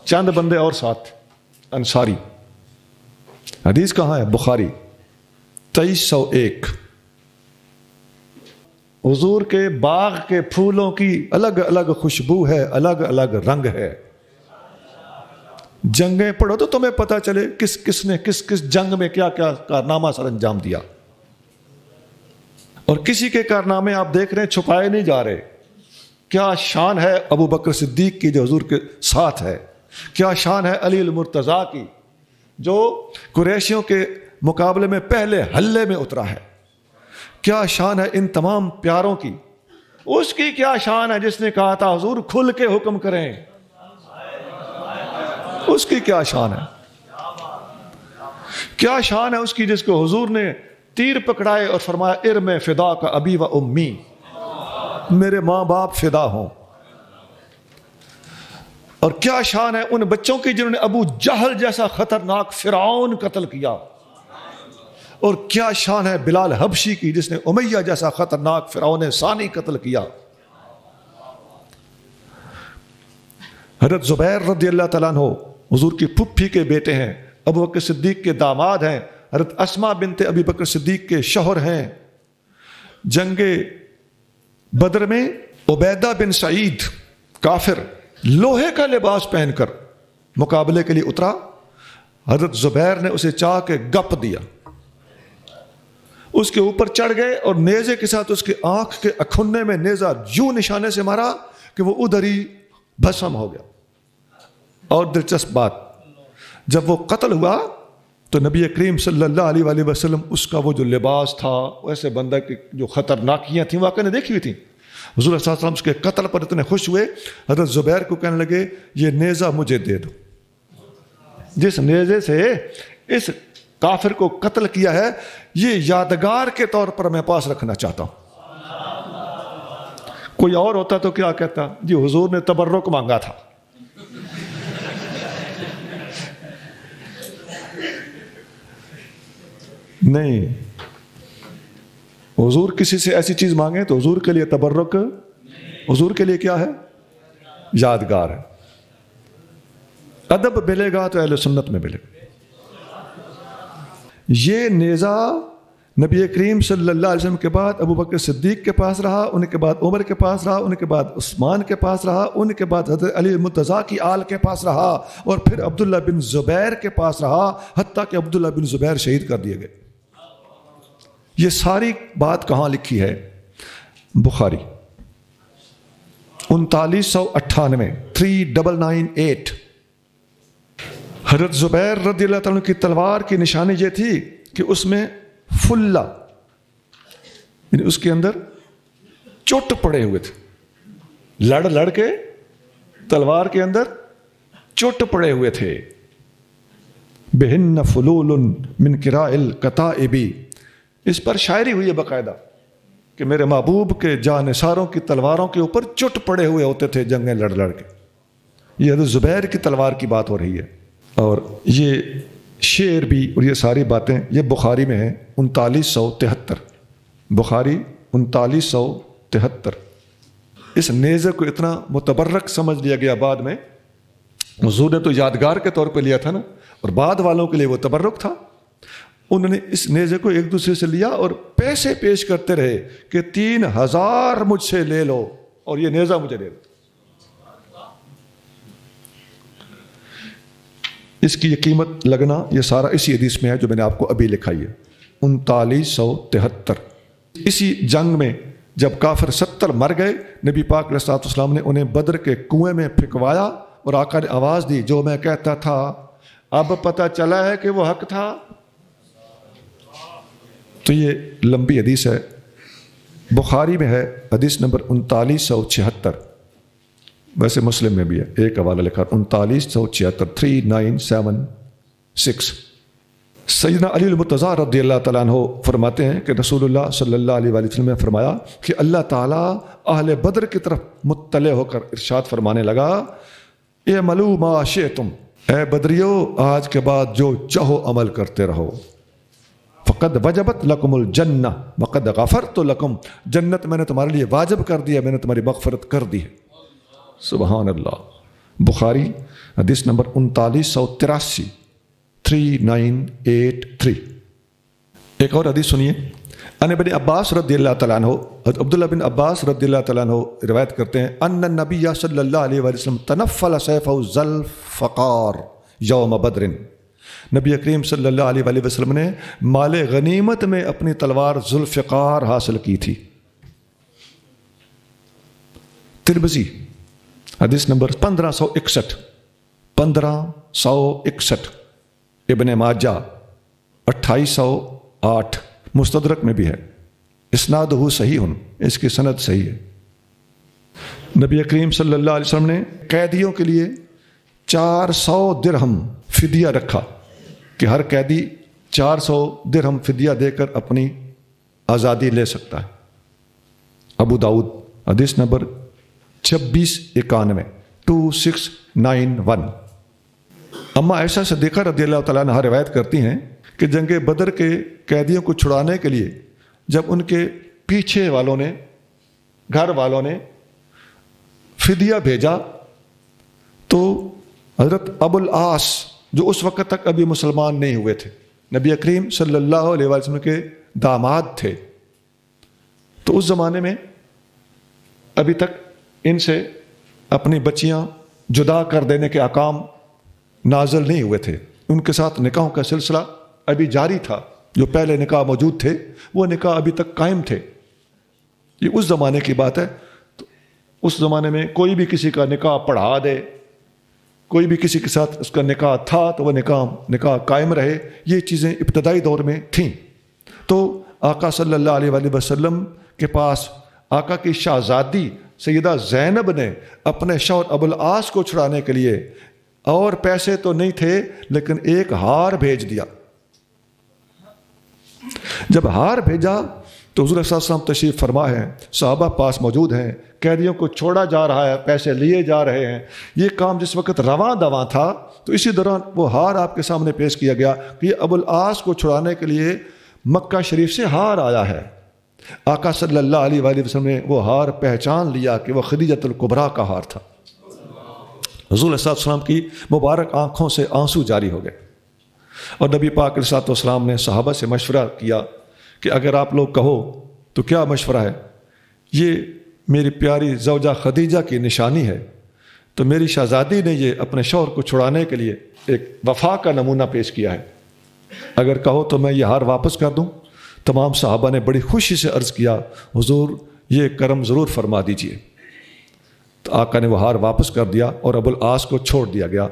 چند بندے اور ساتھ انصاری. حدیث کہاں ہے؟ بخاری 2301. حضور کے باغ کے پھولوں کی الگ الگ خوشبو ہے، الگ الگ رنگ ہے. جنگیں پڑھو تو تمہیں پتہ چلے کس نے کس جنگ میں کیا کیا کارنامہ سر انجام دیا. اور کسی کے کارنامے آپ دیکھ رہے ہیں چھپائے نہیں جا رہے. کیا شان ہے ابو بکر صدیق کی جو حضور کے ساتھ ہے، کیا شان ہے علی المرتضیٰ کی جو قریشیوں کے مقابلے میں پہلے حلے میں اترا ہے، کیا شان ہے ان تمام پیاروں کی اس کی کیا شان ہے جس نے کہا تھا حضور کھل کے حکم کریں؟ اس کی کیا شان ہے؟ کیا شان ہے اس کی جس کو حضور نے تیر پکڑائے اور فرمایا ارم فدا کا ابی و امی، میرے ماں باپ فدا ہوں؟ اور کیا شان ہے ان بچوں کی جنہوں نے ابو جہل جیسا خطرناک فرعون قتل کیا؟ اور کیا شان ہے بلال حبشی کی جس نے امیہ جیسا خطرناک فرعون ثانی قتل کیا؟ حضرت زبیر رضی اللہ تعالیٰ عنہ حضور کی پھپھی کے بیٹے ہیں، ابو بکر صدیق کے داماد ہیں، حضرت اسماء بنت ابی بکر صدیق کے شوہر ہیں۔ جنگ بدر میں عبیدہ بن سعید کافر لوہے کا لباس پہن کر مقابلے کے لیے اترا، حضرت زبیر نے اسے چاہ کے گپ دیا، اس کے اوپر چڑھ گئے اور نیزے کے ساتھ اس کے آنکھ کے اکھنے میں نیزہ یوں نشانے سے مارا کہ وہ ادھر ہی بھسم ہو گیا۔ اور دلچسپ بات، جب وہ قتل ہوا تو نبی کریم صلی اللہ علیہ وآلہ وسلم اس کا وہ جو لباس تھا ویسے بندہ کی جو خطرناکیاں تھیں واقعہ نے دیکھی ہوئی تھیں۔ حضور صلی اللہ علیہ وسلم اس کے قتل پر اتنے خوش ہوئے، حضرت زبیر کو کہنے لگے یہ نیزہ مجھے دے دو، جس نیزے سے اس کافر کو قتل کیا ہے یہ یادگار کے طور پر میں پاس رکھنا چاہتا ہوں۔ کوئی اور ہوتا تو کیا کہتا، جی حضور نے تبرک مانگا تھا۔ نہیں، حضور کسی سے ایسی چیز مانگے تو حضور کے لیے تبرک، حضور کے لیے کیا ہے؟ یادگار ہے۔ ادب ملے گا تو اہل سنت میں ملے گا۔ یہ نیزہ نبی کریم صلی اللہ علیہ وسلم کے بعد ابو بکر صدیق کے پاس رہا، ان کے بعد عمر کے پاس رہا، ان کے بعد عثمان کے پاس رہا، ان کے بعد حضرت علی مرتضیٰ کی آل کے پاس رہا، اور پھر عبداللہ بن زبیر کے پاس رہا، حتیٰ کہ عبداللہ بن زبیر شہید کر دیے گئے۔ یہ ساری بات کہاں لکھی ہے؟ بخاری 3998 3998۔ حضرت زبیر رضی اللہ تعالیٰ عنہ کی تلوار کی نشانی یہ تھی کہ اس میں فلہ یعنی اس کے اندر چوٹ پڑے ہوئے تھے، لڑ کے تلوار کے اندر چوٹ پڑے ہوئے تھے۔ بہن فلول من قراء الکتائب، اس پر شاعری ہوئی ہے باقاعدہ کہ میرے محبوب کے جانثاروں کی تلواروں کے اوپر چٹ پڑے ہوئے ہوتے تھے جنگیں لڑ کے۔ یہ حضرت زبیر کی تلوار کی بات ہو رہی ہے، اور یہ شعر بھی اور یہ ساری باتیں یہ بخاری میں ہیں 3973، بخاری 3973۔ اس نیزے کو اتنا متبرک سمجھ لیا گیا بعد میں، حضور نے تو یادگار کے طور پہ لیا تھا نا، اور بعد والوں کے لیے وہ تبرک تھا۔ انہوں نے اس نیزے کو ایک دوسرے سے لیا اور پیسے پیش کرتے رہے کہ 3000 مجھ سے لے لو اور یہ نیزہ مجھے دے دو۔ اس کی یہ قیمت لگنا یہ سارا اسی حدیث میں ہے جو میں نے آپ کو ابھی لکھائی ہے 3973۔ اسی جنگ میں جب کافر 70 مر گئے، نبی پاک علیہ الصلوۃ والسلام نے انہیں بدر کے کنویں میں پھینکوایا اور آقا نے آواز دی جو میں کہتا تھا اب پتہ چلا ہے کہ وہ حق تھا۔ تو یہ لمبی حدیث ہے، بخاری میں ہے حدیث نمبر 3976، ویسے مسلم میں بھی ہے، ایک حوالہ لکھا 3976 3976۔ سیدنا علی المرتضیٰ رضی اللہ تعالیٰ عنہ فرماتے ہیں کہ رسول اللہ صلی اللہ علیہ وآلہ وسلم نے فرمایا کہ اللہ تعالیٰ اہل بدر کی طرف مطلع ہو کر ارشاد فرمانے لگا اعملوا ما شئتم، اے بدریو آج کے بعد جو چاہو عمل کرتے رہو، فقد وجبت لکم الجنہ وقد غفرت لکم، جنت میں نے تمہارے لیے واجب کر دیا، میں نے تمہاری مغفرت کر دی ہے۔ سبحان اللہ۔ بخاری حدیث نمبر 3983 3983۔ ایک اور حدیث سنیے، ان ابن عباس رضی اللہ تعالیٰ عنہ، عبداللہ بن عباس رضی اللہ تعالیٰ عنہ روایت کرتے ہیں ان النبی صلی اللہ علیہ وآلہ وسلم تنفل سیفہ ذوالفقار یوم بدر، نبی کریم صلی اللہ علیہ وآلہ وسلم نے مال غنیمت میں اپنی تلوار ذوالفقار حاصل کی تھی۔ ترمذی حدیث نمبر 1561 1561، ابن ماجہ 2808، مستدرک میں بھی ہے، اسنادہ صحیح، اس کی سند صحیح ہے۔ نبی کریم صلی اللہ علیہ وسلم نے قیدیوں کے لیے 400 درہم فدیہ رکھا کہ ہر قیدی 400 درہم فدیہ دے کر اپنی آزادی لے سکتا ہے۔ ابو داؤد حدیث نمبر 2691 2691۔ اما عائشہ صدیقہ رضی اللہ تعالیٰ عنہا روایت کرتی ہیں کہ جنگ بدر کے قیدیوں کو چھڑانے کے لیے جب ان کے پیچھے والوں نے، گھر والوں نے فدیہ بھیجا تو حضرت ابو العاص جو اس وقت تک ابھی مسلمان نہیں ہوئے تھے، نبی کریم صلی اللہ علیہ وسلم کے داماد تھے، تو اس زمانے میں ابھی تک ان سے اپنی بچیاں جدا کر دینے کے احکام نازل نہیں ہوئے تھے۔ ان کے ساتھ نکاحوں کا سلسلہ ابھی جاری تھا، جو پہلے نکاح موجود تھے وہ نکاح ابھی تک قائم تھے۔ یہ اس زمانے کی بات ہے۔ تو اس زمانے میں کوئی بھی کسی کا نکاح پڑھا دے، کوئی بھی کسی کے ساتھ اس کا نکاح تھا تو وہ نکاح قائم رہے، یہ چیزیں ابتدائی دور میں تھیں۔ تو آقا صلی اللہ علیہ وآلہ وسلم کے پاس آقا کی شہزادی سیدہ زینب نے اپنے شوہر ابو العاص کو چھڑانے کے لیے، اور پیسے تو نہیں تھے لیکن ایک ہار بھیج دیا۔ جب ہار بھیجا تو حضور صلی اللہ علیہ وسلم تشریف فرما ہے، صحابہ پاس موجود ہیں، قیدیوں کو چھوڑا جا رہا ہے، پیسے لیے جا رہے ہیں، یہ کام جس وقت رواں دواں تھا، تو اسی دوران وہ ہار آپ کے سامنے پیش کیا گیا کہ یہ ابو العاص کو چھڑانے کے لیے مکہ شریف سے ہار آیا ہے۔ آقا صلی اللہ علیہ وآلہ وسلم نے وہ ہار پہچان لیا کہ وہ خدیجۃ الکبریٰ کا ہار تھا۔ حضور صلی اللہ علیہ وسلم کی مبارک آنکھوں سے آنسو جاری ہو گئے، اور نبی پاک علیہ الصلوۃ والسلام نے صحابہ سے مشورہ کیا کہ اگر آپ لوگ کہو تو کیا مشورہ ہے؟ یہ میری پیاری زوجہ خدیجہ کی نشانی ہے، تو میری شہزادی نے یہ اپنے شوہر کو چھڑانے کے لیے ایک وفا کا نمونہ پیش کیا ہے، اگر کہو تو میں یہ ہار واپس کر دوں۔ تمام صحابہ نے بڑی خوشی سے عرض کیا حضور یہ کرم ضرور فرما دیجئے۔ تو آقا نے وہ ہار واپس کر دیا اور ابو العاص کو چھوڑ دیا گیا۔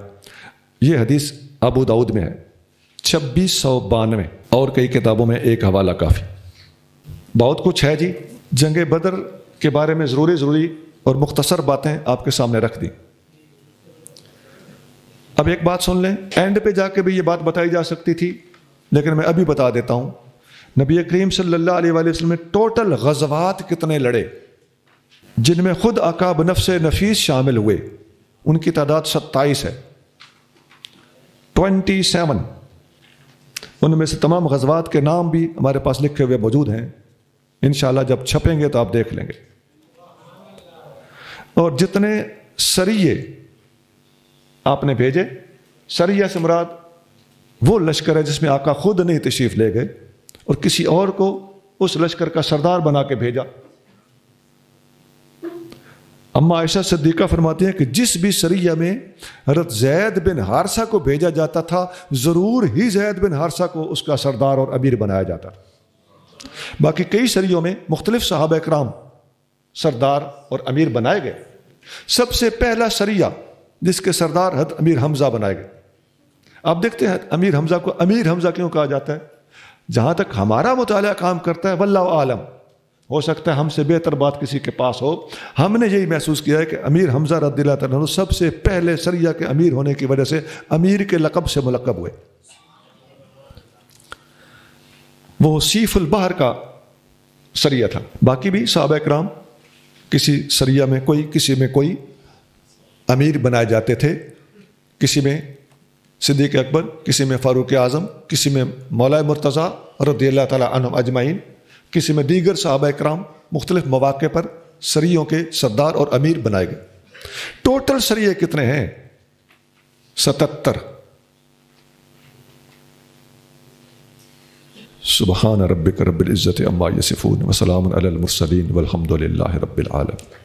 یہ حدیث ابو داؤد میں ہے 2692، اور کئی کتابوں میں ایک حوالہ کافی۔ بہت کچھ ہے جی، جنگ بدر کے بارے میں ضروری اور مختصر باتیں آپ کے سامنے رکھ دی۔ اب ایک بات سن لیں، اینڈ پہ جا کے بھی یہ بات بتائی جا سکتی تھی لیکن میں ابھی بتا دیتا ہوں۔ نبی کریم صلی اللہ علیہ وآلہ وسلم نے ٹوٹل غزوات کتنے لڑے جن میں خود آقا بنفس نفیس شامل ہوئے، ان کی تعداد 27 ہے، 27۔ ان میں سے تمام غزوات کے نام بھی ہمارے پاس لکھے ہوئے موجود ہیں، انشاءاللہ جب چھپیں گے تو آپ دیکھ لیں گے۔ اور جتنے سریے آپ نے بھیجے، سریہ سے مراد وہ لشکر ہے جس میں آقا خود نہیں تشریف لے گئے اور کسی اور کو اس لشکر کا سردار بنا کے بھیجا۔ اما عائشہ صدیقہ فرماتی ہیں کہ جس بھی سریہ میں حضرت زید بن حارثہ کو بھیجا جاتا تھا، ضرور ہی زید بن حارثہ کو اس کا سردار اور امیر بنایا جاتا تھا۔ باقی کئی سریوں میں مختلف صحابہ اکرام سردار اور امیر بنائے گئے۔ سب سے پہلا سریہ جس کے سردار حضرت امیر حمزہ بنائے گئے۔ آپ دیکھتے ہیں امیر حمزہ کو امیر حمزہ کیوں کہا جاتا ہے؟ جہاں تک ہمارا مطالعہ کام کرتا ہے، واللہ عالم، ہو سکتا ہے ہم سے بہتر بات کسی کے پاس ہو، ہم نے یہی محسوس کیا ہے کہ امیر حمزہ رضی اللہ تعالیٰ عنہ سب سے پہلے سریہ کے امیر ہونے کی وجہ سے امیر کے لقب سے ملقب ہوئے۔ وہ سیف البحر کا سریہ تھا۔ باقی بھی صحابہ اکرام کسی سریہ میں کوئی، کسی میں کوئی امیر بنائے جاتے تھے، کسی میں صدیق اکبر، کسی میں فاروق اعظم، کسی میں مولا مرتضیٰ رضی اللہ تعالیٰ عنہم اجمعین، کسی میں دیگر صحابہ اکرام مختلف مواقع پر سریوں کے سردار اور امیر بنائے گئے۔ ٹوٹل سریے کتنے ہیں؟ 77۔ سبحان ربک رب العزت عما یصفون وسلام علی المرسلین والحمد للہ رب العالمین۔